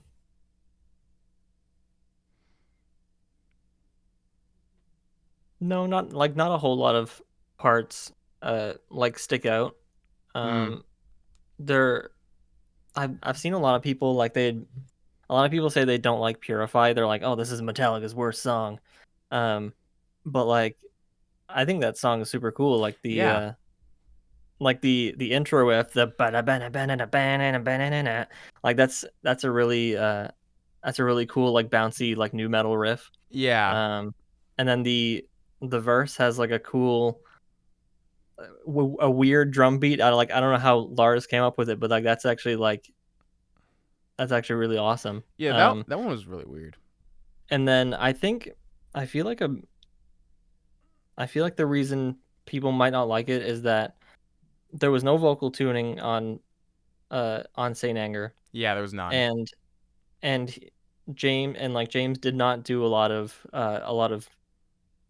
no, not a whole lot of parts like stick out. Mm, Um, there I've seen a lot of people a lot of people say they don't like Purify. They're like, "Oh, this is Metallica's worst song." Um, but like I think that song is super cool. yeah, Like the intro with the bana bana bana bana bana like that's a really cool like bouncy like new metal riff. yeah, Um, and then the verse has like a cool a weird drum beat. I don't know how Lars came up with it, but like that's actually really awesome. yeah. That one was really weird. And then I feel like a I feel like the reason people might not like it is that there was no vocal tuning on Saint Anger, Yeah, there was none. and and James did not do a lot of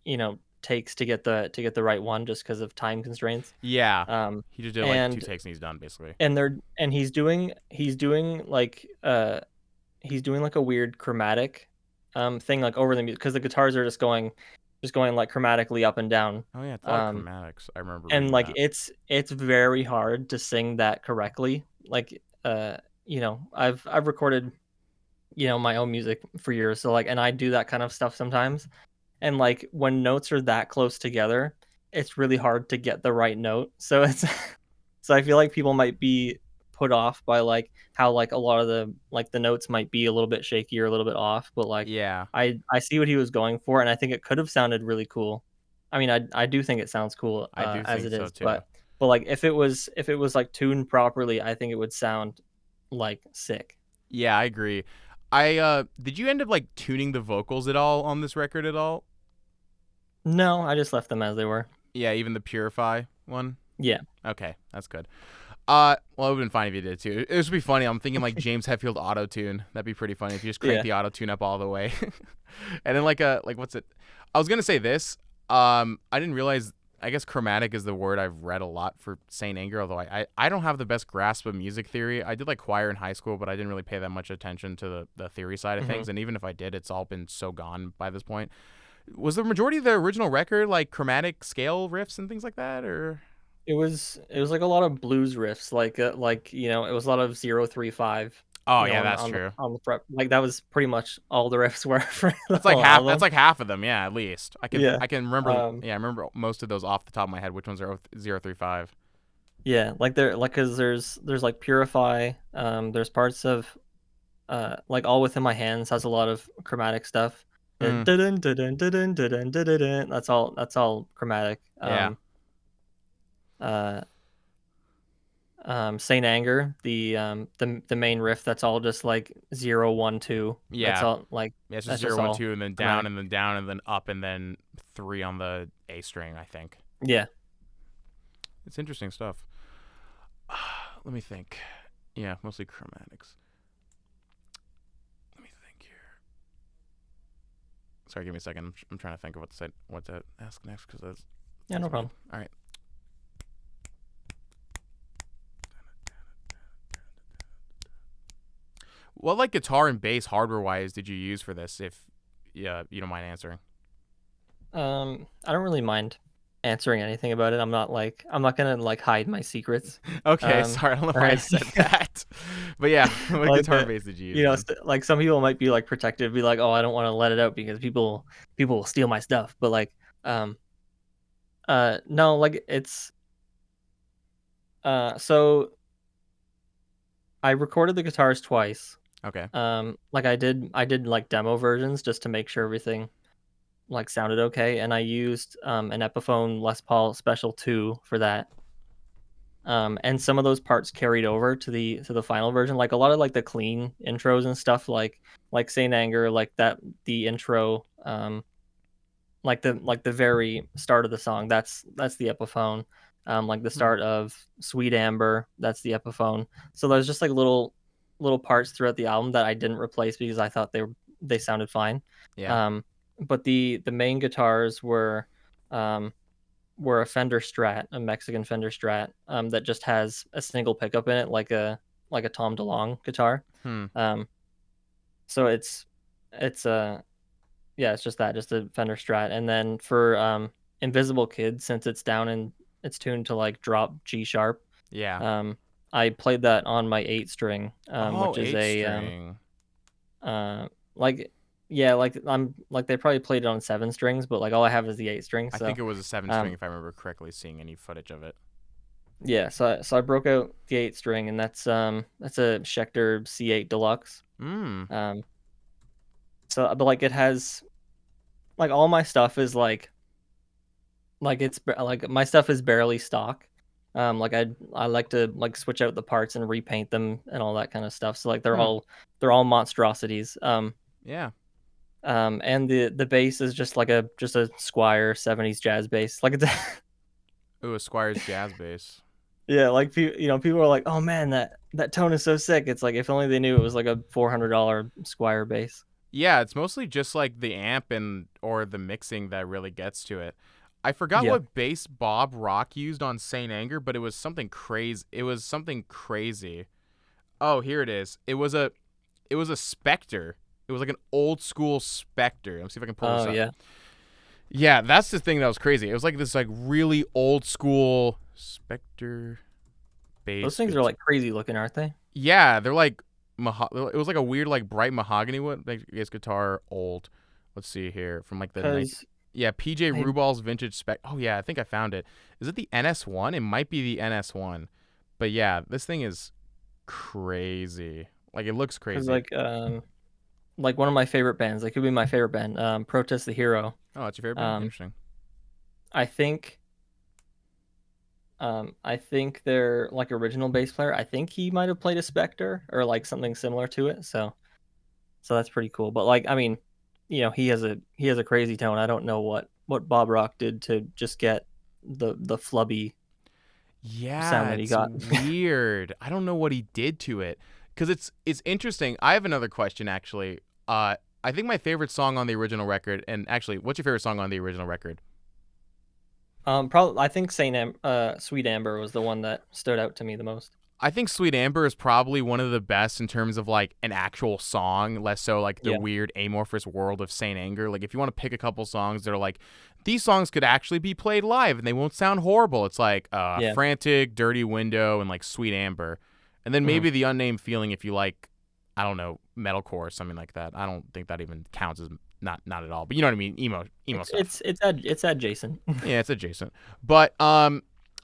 you know takes to get the right one, just because of time constraints. Yeah, Um, he just did like two and takes and he's done basically. he's doing like a weird chromatic thing like over the music, because the guitars are just going like chromatically up and down. Oh yeah, it's a lot of Um, chromatics. I remember and reading like that. it's very hard to sing that correctly. Like I've recorded my own music for years, so like, and I do that kind of stuff sometimes. And like when notes are that close together, it's really hard to get the right note. So it's so I feel like people might be put off by like how like a lot of the notes might be a little bit shaky or a little bit off, but like Yeah, I see what he was going for, and I think it could have sounded really cool. I mean, I do think it sounds cool I do as think it so is, too. but like if it was like tuned properly, I think it would sound like sick. Yeah, I agree. I did you end up like tuning the vocals at all on this record at all? No, I just left them as they were. Yeah, even the Purify one. Yeah. Okay, that's good. Well, it would have been fine if you did too. It would be funny. I'm thinking like James Hetfield auto tune. That'd be pretty funny if you just crank Yeah. the auto tune up all the way. And then like what's it? I was gonna say this. I didn't realize. I guess chromatic is the word I've read a lot for Saint Anger. Although I don't have the best grasp of music theory. I did like choir in high school, but I didn't really pay that much attention to the theory side of hmm things. And even if I did, it's all been so gone by this point. Was the majority of the original record like chromatic scale riffs and things like that, or? It was like a lot of blues riffs, like it was a lot of 035, Oh yeah, on that's on the true. on the front. Like that was pretty much all the riffs were for the That's like whole half. That's album. like half of them. Yeah, at least I can. Yeah. I can remember. Um. Yeah, I remember most of those off the top of my head. Which ones are 035? Yeah. Like there, like, cause there's like Purify. There's parts of like All Within My Hands has a lot of chromatic stuff. Hmm. Dun, dun, dun, dun, dun, dun, dun, dun, dun, dun. That's all chromatic. Yeah. Uh. Saint Anger, the main riff, that's all just like 0 1 2. That's Yeah. all like Yeah. It's just that's zero, just one, all two, and then down, chromatic. and then down, and then up, and then three on the A string. I think Yeah. it's interesting stuff. Let me think. Yeah, mostly chromatics. Let me think here. Sorry, give me a second. I'm trying to think of what to ask next because Yeah, no that's problem. all right. What like guitar and bass hardware wise did you use for this? If yeah, you don't mind answering. I don't really mind answering anything about it. I'm not gonna like hide my secrets. Okay, Um, sorry, I don't know or why I said anything. that, but yeah, what Like guitar and bass did you use then? like some people might be like protective, be like, oh, I don't want to let it out because people will steal my stuff. But like, um, no, like so I recorded the guitars twice. Okay. Like I did like demo versions just to make sure everything like sounded okay, and I used an Epiphone Les Paul Special 2 for that. And some of those parts carried over to the final version, like a lot of like the clean intros and stuff, like Saint Anger, like that the intro, like the very start of the song, that's the Epiphone. Like the Hmm. start of Sweet Amber, that's the Epiphone. So there's just like little parts throughout the album that I didn't replace because I thought they sounded fine. Yeah. But the main guitars um, were a Fender Strat, a Mexican Fender Strat, that just has a single pickup in it, like a Tom DeLonge guitar. Hmm. Um, so it's yeah, it's just that, just a Fender Strat. And then for Invisible Kid, since it's down and it's tuned to like drop G sharp, Yeah. um, I played that on my 8 string, Oh, which is eight a string. like, yeah, like I'm like they probably played it on 7 strings, but like all I have is the 8 string. I think So it was a seven string um if I remember correctly, seeing any footage of it. yeah, so I broke out the 8 string, and that's a Schecter C8 Deluxe. Hmm. Um so but like it has like all my stuff is like like my stuff is barely stock. Like I like to like switch out the parts and repaint them and all that kind of stuff. So like they're Hmm. all they're all monstrosities. Yeah. And the bass is just a Squire 70s jazz bass. Like it's Ooh, a Squire's jazz bass. yeah, like people are like, "Oh man, that tone is so sick." It's like if only they knew it was like a $400 Squire bass. Yeah, it's mostly just like the amp and or the mixing that really gets to it. I forgot Yeah. what bass Bob Rock used on Saint Anger, but it was something crazy. It was something crazy. Oh, here it is. It was a Spectre. It was like an old school Spectre. Let me see if I can pull this Oh up. yeah. Yeah, that's the thing that was crazy. It was like this like really old school Spectre Those bass things are guitar. like crazy looking, aren't they? Yeah, they're like it was like a weird like bright mahogany wood like bass guitar old. Let's see here from like the night. Because Yeah, PJ I Rubal's vintage spec. Oh yeah, I think I found it. Is it the NS1? It might be the NS1. But yeah, this thing is crazy. Like it looks because crazy. like one of my favorite bands, like could be my favorite band, Protest the Hero. Oh, that's your favorite band? Um, Interesting. I think I think their like original bass player, I think he might have played a Spectre or like something similar to it. So that's pretty cool. But like I mean, he has a crazy tone. I don't know what Bob Rock did to just get the flubby sound Yeah, that he it's got. weird. I don't know what he did to it cuz it's interesting. I have another question actually. I think my favorite song on the original record and actually, what's your favorite song on the original record? Probably I think Sweet Amber was the one that stood out to me the most. I think Sweet Amber is probably one of the best in terms of like an actual song, less so like the Yeah. weird amorphous world of Saint Anger. Like if you want to pick a couple songs that are like these songs could actually be played live and they won't sound horrible. It's like Yeah. Frantic, Dirty Window, and like Sweet Amber. And then Mhm. maybe the Unnamed Feeling if you like, I don't know, metalcore or something like that. I don't think that even counts as not at all. But you know what I mean? Emo It's stuff. it's it's adjacent. Yeah, it's adjacent. But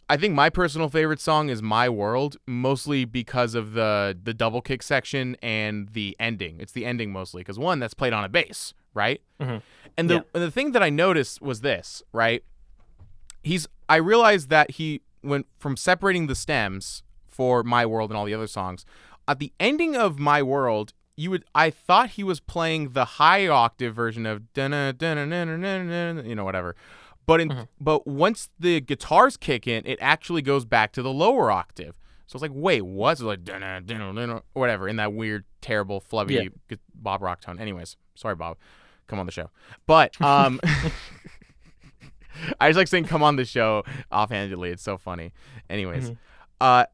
I think my personal favorite song is My World, mostly because of the double kick section and the ending. It's the ending mostly because one that's played on a bass, right? Mhm. And Yeah. the thing that I noticed was this, right? I realized that he went from separating the stems for My World and all the other songs. At the ending of My World, I thought he was playing the high octave version of whatever. Mhm. But once the guitars kick in, it actually goes back to the lower octave. So it's like, wait, what? So it's like or whatever in that weird, terrible, Yeah. flubby Bob Rock tone. Anyways, sorry, Bob, come on the show. But I just like saying "come on the show" offhandedly. It's so funny. Anyways, Mhm. uh,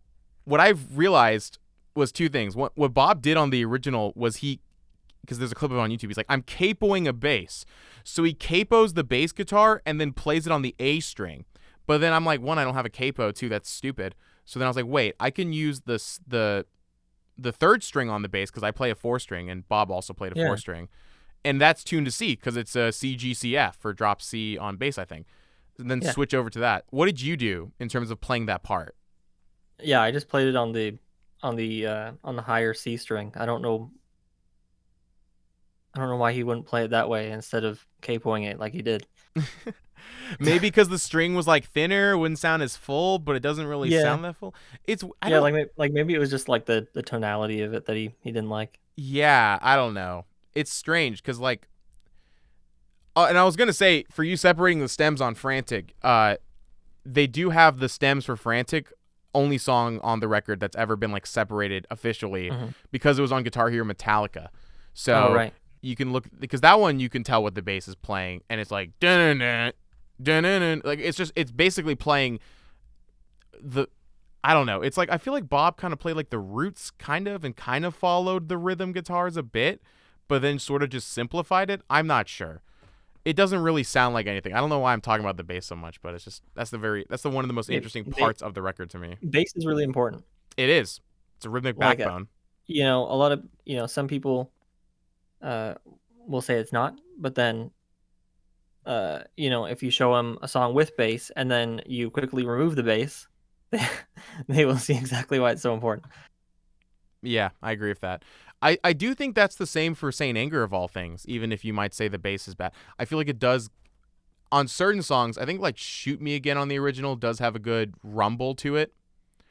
what I've realized was two things. What Bob did on the original was because there's a clip of it on YouTube. He's like, I'm capoing a bass. So he capos the bass guitar and then plays it on the A string. But then I'm like, one, I don't have a capo. Two, that's stupid. So then I was like, wait, I can use the third string on the bass because I play a 4-string and Bob also played a Yeah. 4-string. And that's tuned to C because it's a CGCF for drop C on bass, I think. And then Yeah. switch over to that. What did you do in terms of playing that part? Yeah, I just played it on the higher C string. I don't know why he wouldn't play it that way instead of capoing it like he did. Maybe because the string was like thinner, wouldn't sound as full, but it doesn't really Yeah. sound that full. I Yeah, don't. like maybe it was just like the tonality of it that he didn't like. Yeah, I don't know. It's strange because like, and I was gonna say for you separating the stems on Frantic, they do have the stems for Frantic, only song on the record that's ever been like separated officially Mhm. because it was on Guitar Hero Metallica. Oh, So right. you can look because that one you can tell what the bass is playing, and it's like dun dun like it's basically playing the. I don't know. It's like I feel like Bob kind of played like the roots kind of and kind of followed the rhythm guitars a bit, but then sort of just simplified it. I'm not sure. It doesn't really sound like anything. I don't know why I'm talking about the bass so much, but it's just that's the one of the most It interesting ba parts of the record to me. Bass is really important. It is. It's a rhythmic Like, backbone. a lot of, some people uh will say it's not, but then if you show them a song with bass and then you quickly remove the bass, they will see exactly why it's so important. Yeah, I agree with that. I do think that's the same for Saint Anger of all things, even if you might say the bass is bad. I feel like it does on certain songs. I think like Shoot Me Again on the original does have a good rumble to it.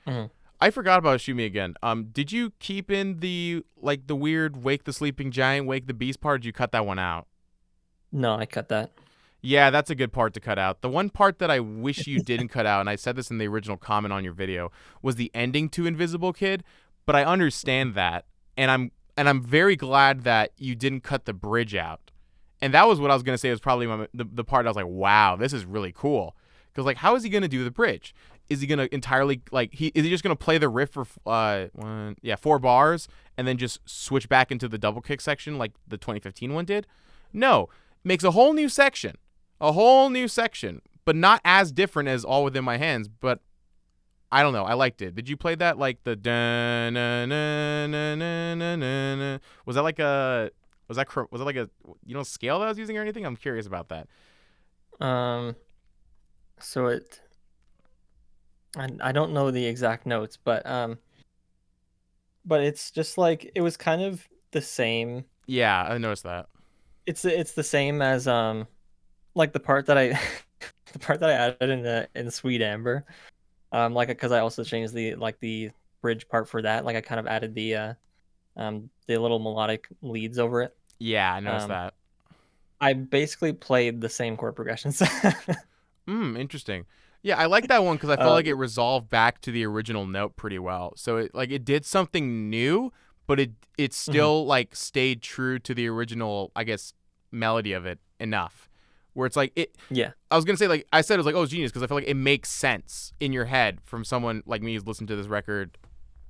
Mhm. I forgot about Shoot Me Again. Did you keep in the weird Wake the Sleeping Giant, Wake the Beast part? Or did you cut that one out? No, I cut that. Yeah, that's a good part to cut out. The one part that I wish you didn't cut out, and I said this in the original comment on your video, was the ending to Invisible Kid. But I understand that, and and I'm very glad that you didn't cut the bridge out. And that was what I was gonna say was probably the part I was like, wow, this is really cool. Because like, how is he gonna do the bridge? Is he gonna entirely like is he just gonna play the riff for 4 bars and then just switch back into the double kick section like the 2015 one did? No, makes a whole new section, but not as different as All Within My Hands. But I don't know, I liked it. Did you play that like the was that like a was that like a scale that I was using or anything? I'm curious about that. Um, so I don't know the exact notes, but it's just like it was kind of the same. Yeah, I noticed that. It's the same as like the part that I the part that I added in Sweet Amber. Like because I also changed the bridge part for that. Like I kind of added the little melodic leads over it. Yeah, I noticed Um, that. I basically played the same chord progressions. Interesting. Yeah, I like that one because I felt Um, like it resolved back to the original note pretty well. So it did something new, but it mhm. still like stayed true to the original, I guess, melody of it enough. Where it's like it. Yeah. I was gonna say like I said it was like, oh, it's genius because I feel like it makes sense in your head from someone like me who's listened to this record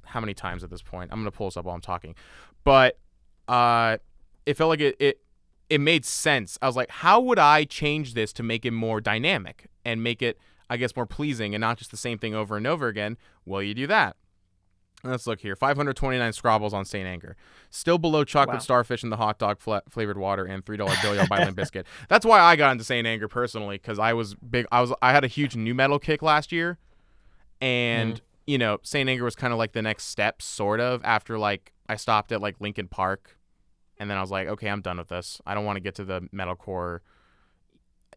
how many times at this point. I'm gonna pull this up while I'm talking, but uh, it felt like it made sense. I was like, how would I change this to make it more dynamic and make it, I guess, more pleasing and not just the same thing over and over again? Well, you do that. Let's look here. 529 Scrabbles on Saint Anger. Still below Chocolate Wow. Starfish and the hot dog flavored water and $3 Billy by Limp Bizkit. That's why I got into Saint Anger personally because I was big. I had a huge new metal kick last year, Mhm. and Saint Anger was kind of like the next step, sort of after like I stopped at like Linkin Park, and then I was like, okay, I'm done with this. I don't want to get to the metalcore.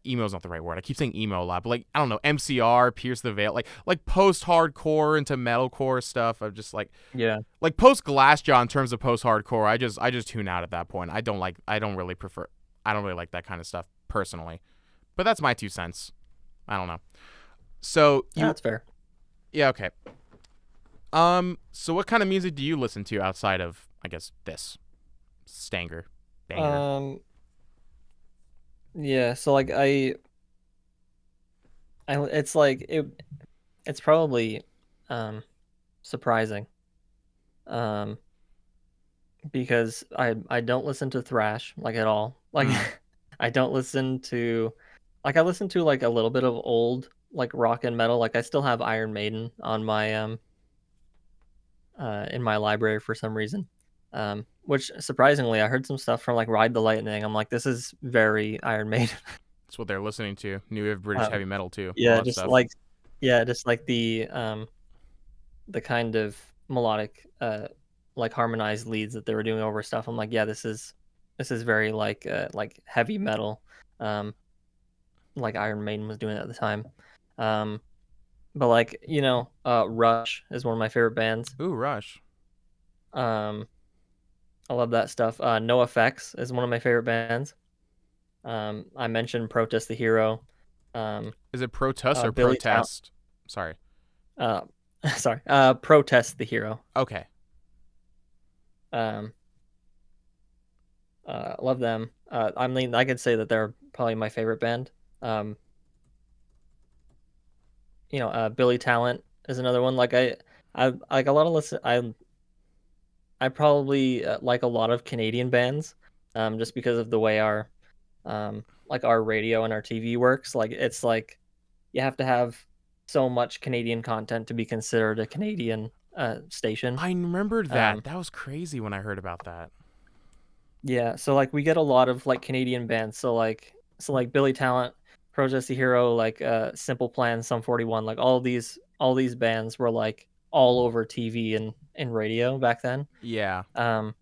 Emo is not the right word. I keep saying emo a lot, but like I don't know, MCR, Pierce the Veil, like post-hardcore into metalcore stuff. I'm just Yeah. like post Glassjaw in terms of post-hardcore. I just tune out at that point. I don't really prefer. I don't really like that kind of stuff personally. But that's my 2 cents. I don't know. So That's fair. yeah, okay. So what kind of music do you listen to outside of, I guess, this Stanger banger? Um, yeah, so like it's like it's probably um surprising. Um, because I don't listen to thrash like at all. Like Hmm. I don't listen to like I listen to like a little bit of old like rock and metal. Like I still have Iron Maiden on my in my library for some reason. Which surprisingly I heard some stuff from like Ride the Lightning. I'm like this is very Iron Maiden. That's what they're listening to. New wave British Um, heavy metal too. All yeah, that stuff. just like the kind of melodic like harmonized leads that they were doing over stuff. I'm like, yeah, this is very like heavy metal. Um like Iron Maiden was doing at the time. Um but like, Rush is one of my favorite bands. Ooh, Rush. Um I love that stuff. No Effects is one of my favorite bands. I mentioned Protest the Hero. Um Is it Protest or Billy Talent Protest? Sorry. uh sorry. Protest the Hero. Okay. Um love them. I mean, I could say that they're probably my favorite band. Um, Billy Talent is another one. I like a lot of listen. I probably like a lot of Canadian bands, just because of the way our radio and our TV works. Like it's like you have to have so much Canadian content to be considered a Canadian station. I remembered that. Um, That was crazy when I heard about that. Yeah, so like we get a lot of like Canadian bands. So like Billy Talent, Protest the Hero, like Simple Plan, Sum 41, like all these bands were like all over TV and radio back then. Yeah. Um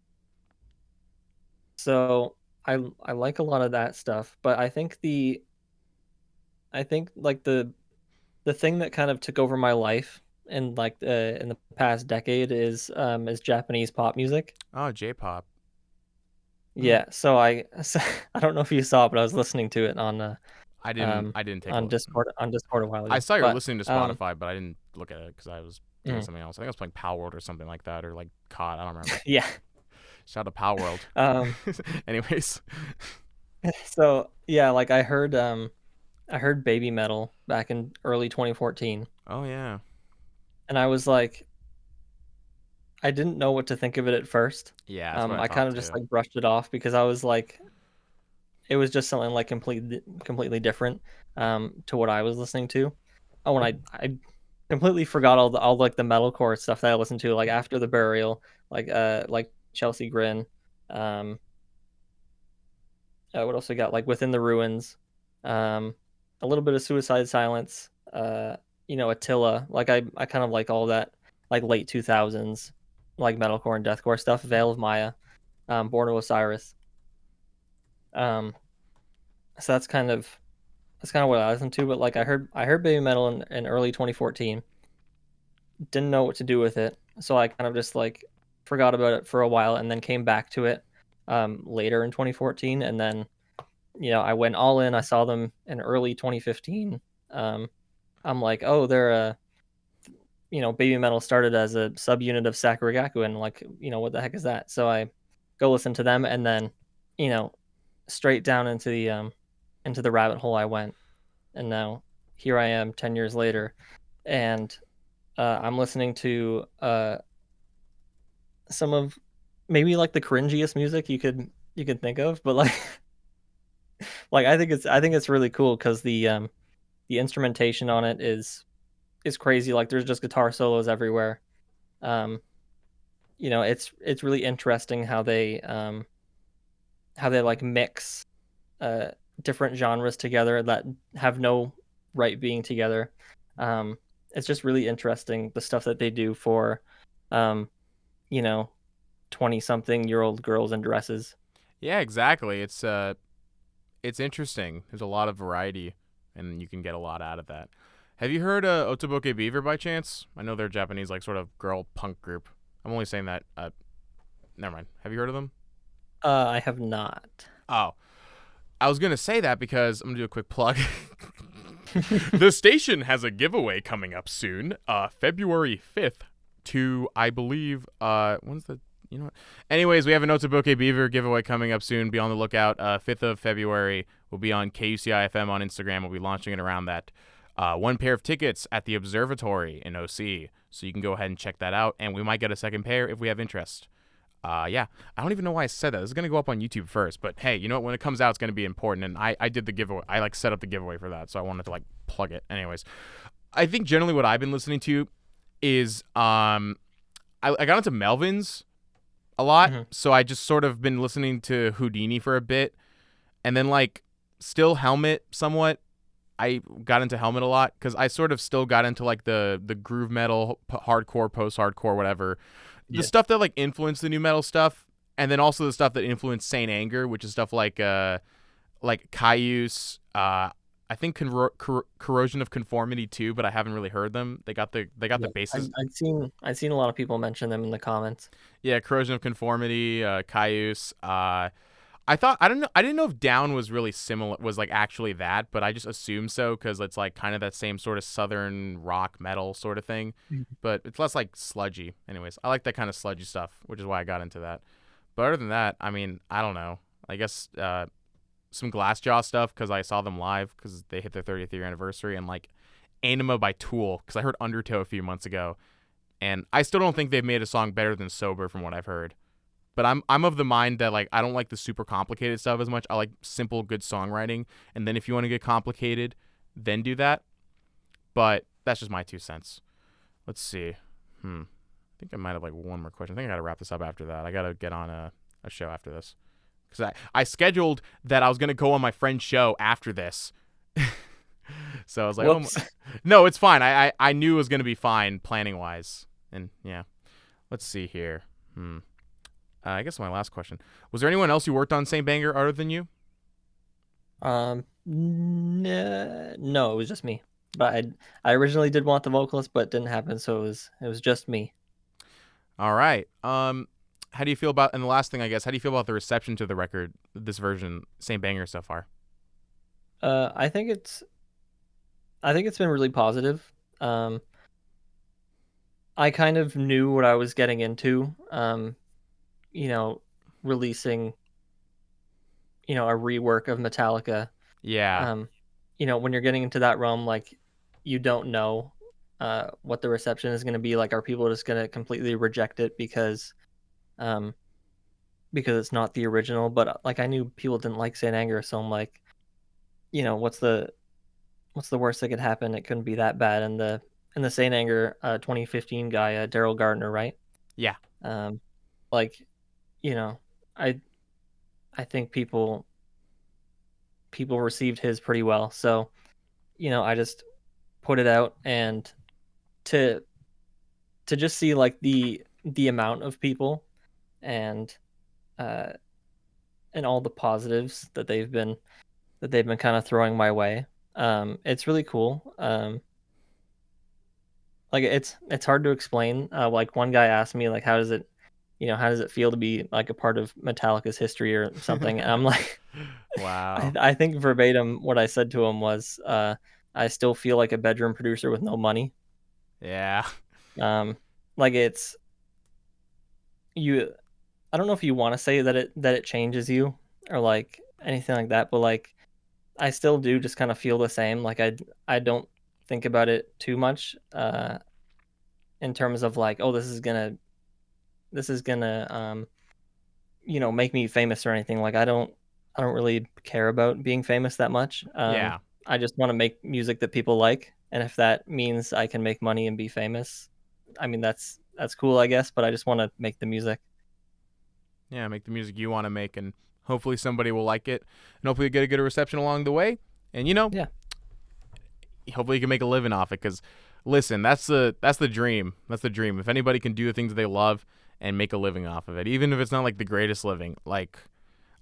so I like a lot of that stuff, but I think like the thing that kind of took over my life in the past decade is Japanese pop music. Oh, J-pop. Hmm. Yeah, so I don't know if you saw it, but I was listening to it I didn't. um I didn't take a on look. Discord a while I ago. saw you were But listening to Spotify, but I didn't look at it because I was doing mm, something else. I think I was playing Power World or something like that, or like COD. I don't remember. yeah. Shout out to Power World. Um, Anyways. so yeah, like I heard Baby Metal back in early 2014, Oh yeah. and I was like, I didn't know what to think of it at first. Yeah, that's what I I kind thought of just too. like brushed it off because I was like, it was just something like completely different to what I was listening to. Oh, and I completely forgot all like the metalcore stuff that I listened to like after the burial, like Chelsea Grin. Um, what else we got? Like Within the Ruins, um, a little bit of Suicide Silence. Attila. Like I kind of like all that like late 2000s like metalcore and deathcore stuff. Veil of Maya, Born of Osiris. Um, so that's kind of what I listened to. But like I heard Baby Metal in early 2014. Didn't know what to do with it, so I kind of just like forgot about it for a while, and then came back to it later in 2014, and then I went all in. I saw them in early 2015. Um, I'm like, oh, they're Baby Metal started as a subunit of Sakuragaku, and like, what the heck is that? So I go listen to them, and then, you know, straight down into the rabbit hole I went, and now here I am 10 years later, and I'm listening to some of maybe like the cringiest music you could think of, but like like I think it's really cool because the instrumentation on it is crazy. Like there's just guitar solos everywhere. Um, it's really interesting how they like mix uh different genres together that have no right being together. Um, it's just really interesting the stuff that they do for um, you know, 20 something year old girls in dresses. Yeah, exactly. It's interesting. There's a lot of variety, and you can get a lot out of that. Have you heard Otoboke Beaver by chance? I know they're a Japanese like sort of girl punk group. I'm only saying that. Never mind. Have you heard of them? I have not. Oh, I was gonna say that because I'm gonna do a quick plug. The station has a giveaway coming up soon, February 5th to I believe when's the you know what? Anyways, we have an Otoboke Beaver giveaway coming up soon. Be on the lookout. 5th of February. We'll be on KUCI FM on Instagram. We'll be launching it around that. One pair of tickets at the Observatory in OC. So you can go ahead and check that out. And we might get a second pair if we have interest. Yeah, I don't even know why I said that. This is going to go up on YouTube first. But hey, you know what? When it comes out, it's going to be important. And I did the giveaway. I like set up the giveaway for that. So I wanted to like plug it. Anyways, I think generally what I've been listening to is I got into Melvin's a lot. Hmm. So I just sort of been listening to Houdini for a bit. And then like still Helmet somewhat. I got into Helmet a lot because I sort of still got into like the groove metal, hardcore, post hardcore, whatever, the Yeah. stuff that like influenced the new metal stuff, and then also the stuff that influenced Saint Anger, which is stuff like KUCI, I think Corrosion of Conformity too, but I haven't really heard them. They got the Yeah. bases. I'd seen a lot of people mention them in the comments. Yeah, Corrosion of Conformity, KUCI. I didn't know if Down was really similar, was like actually that, but I just assumed so because it's like kind of that same sort of southern rock metal sort of thing, Mhm. but it's less like sludgy. Anyways, I like that kind of sludgy stuff, which is why I got into that. But other than that, I mean, I don't know. I guess some Glassjaw stuff because I saw them live because they hit their 30th year anniversary, and like Anima by Tool because I heard Undertow a few months ago, and I still don't think they've made a song better than Sober from what I've heard. But I'm of the mind that like I don't like the super complicated stuff as much. I like simple, good songwriting, and then if you want to get complicated, then do that. But that's just my 2 cents. Let's see. I think I might have like one more question. I think I gotta wrap this up after that. I gotta get on a show after this because I scheduled that I was gonna go on my friend's show after this. So I was like, oh Whoops. no, it's fine. I knew it was gonna be fine planning wise, and yeah. Let's see here. I guess my last question. Was there anyone else you worked on Saint Banger other than you? No, it was just me. But I originally did want the vocalist, but it didn't happen, so it was just me. All right. How do you feel about, and the last thing, I guess, how do you feel about the reception to the record, this version, Saint Banger so far? I think it's been really positive. I kind of knew what I was getting into. You know, releasing, a rework of Metallica. Yeah. When you're getting into that realm, like, you don't know what the reception is going to be. Like, are people just going to completely reject it um, because it's not the original? But like, I knew people didn't like Saint Anger, so I'm like, what's the worst that could happen? It couldn't be that bad. And the Saint Anger 2015 guy, Daryl Gardner, right? Yeah. Um, like, you know, I I think people received his pretty well. So, I just put it out, and to just see like the amount of people, and uh and all the positives that they've been kind of throwing my way. It's really cool. Like, it's hard to explain. Like, one guy asked me, like, how does it feel to be like a part of Metallica's history or something? And I'm like, Wow. I think verbatim what I said to him was, I still feel like a bedroom producer with no money. Yeah. Um, like, it's you. I don't know if you want to say that it changes you, or like anything like that, but like, I still do just kind of feel the same. Like, I don't think about it too much, in terms of like, oh, this is gonna make me famous or anything. Like, I don't really care about being famous that much. Yeah. I just want to make music that people like, and if that means I can make money and be famous, I mean, that's cool, I guess. But I just want to make the music. Yeah, make the music you want to make, and hopefully somebody will like it, and hopefully get a good reception along the way. And Yeah, hopefully you can make a living off it. Because listen, that's the dream. That's the dream. If anybody can do the things they love and make a living off of it, even if it's not like the greatest living, like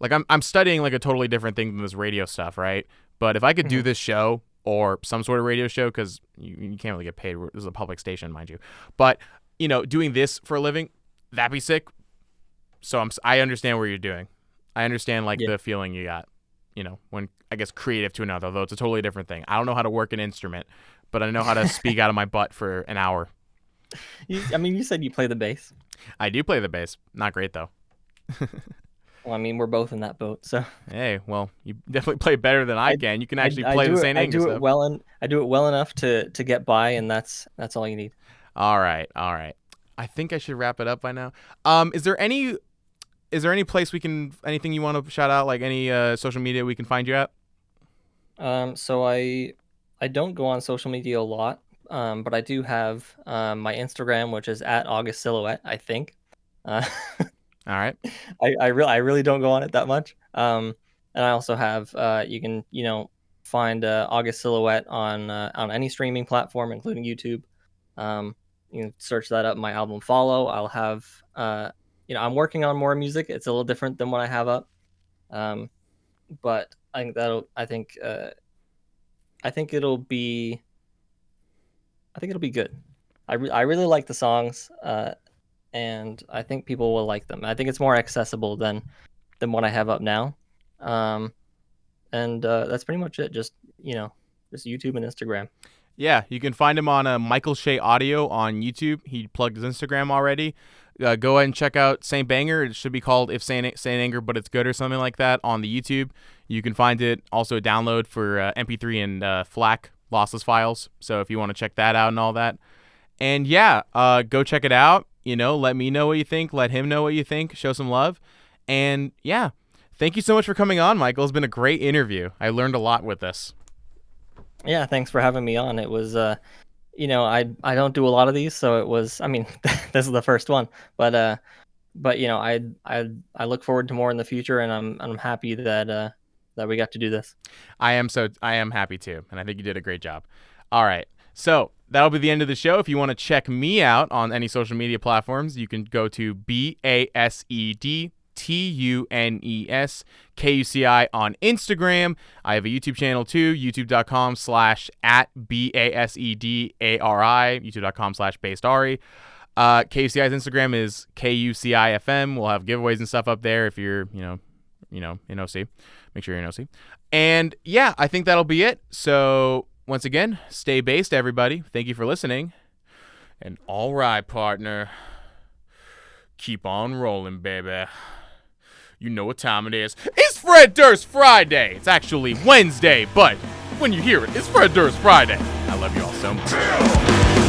I'm studying like a totally different thing than this radio stuff, right? But if I could do hmm this show or some sort of radio show, because you can't really get paid. This is a public station, mind you. But doing this for a living, that'd be sick. So I understand what you're doing. I understand like yeah. the feeling you got, when I guess creative to another, though it's a totally different thing. I don't know how to work an instrument, but I know how to speak out of my butt for an hour. I mean, you said you play the bass. I do play the bass. Not great though. Well, I mean, we're both in that boat, so Hey, well, you definitely play better than I I can. You can I, actually I play do the it. St. I Anger do it stuff. well, and I do it well enough to get by, and that's all you need. All right, all right. I think I should wrap it up by now. Is there any place anything you want to shout out, like any social media we can find you at? So I don't go on social media a lot, but I do have my Instagram, which is at August Silhouette, I think. Uh, All right. I really don't go on it that much. And I also have, you can find August Silhouette on any streaming platform, including YouTube. You can search that up. My album Follow. I'll have I'm working on more music. It's a little different than what I have up. Um, but I think it'll be good. I really like the songs, and I think people will like them. I think it's more accessible than what I have up now. Um, and that's pretty much it. Just YouTube and Instagram. Yeah, you can find him on Michael Shea Audio on YouTube. He plugged his Instagram already. Go ahead and check out Saint Banger. It should be called If Saint Anger But It's Good or something like that on the YouTube. You can find it also a download for MP3 and FLAC lossless files. So if you want to check that out and all that. And yeah, go check it out. Let me know what you think. Let him know what you think. Show some love. And yeah, thank you so much for coming on, Michael. It's been a great interview. I learned a lot with this. Yeah, thanks for having me on. It was I don't do a lot of these, so it was, I mean, this is the first one. But I look forward to more in the future, and I'm happy that we got to do this. I am happy too, and I think you did a great job. All right. So that'll be the end of the show. If you want to check me out on any social media platforms, you can go to BASEDTUNES on Instagram. I have a YouTube channel too, youtube.com/@BASEDARI, youtube.com/basedari. KUCI's Instagram is KUCIFM. We'll have giveaways and stuff up there if you're, in OC. Make sure you're in OC. And yeah, I think that'll be it. So once again, stay based, everybody. Thank you for listening. And all right, partner. Keep on rolling, baby. You know what time it is. It's Fred Durst Friday. It's actually Wednesday, but when you hear it, it's Fred Durst Friday. I love you all so much.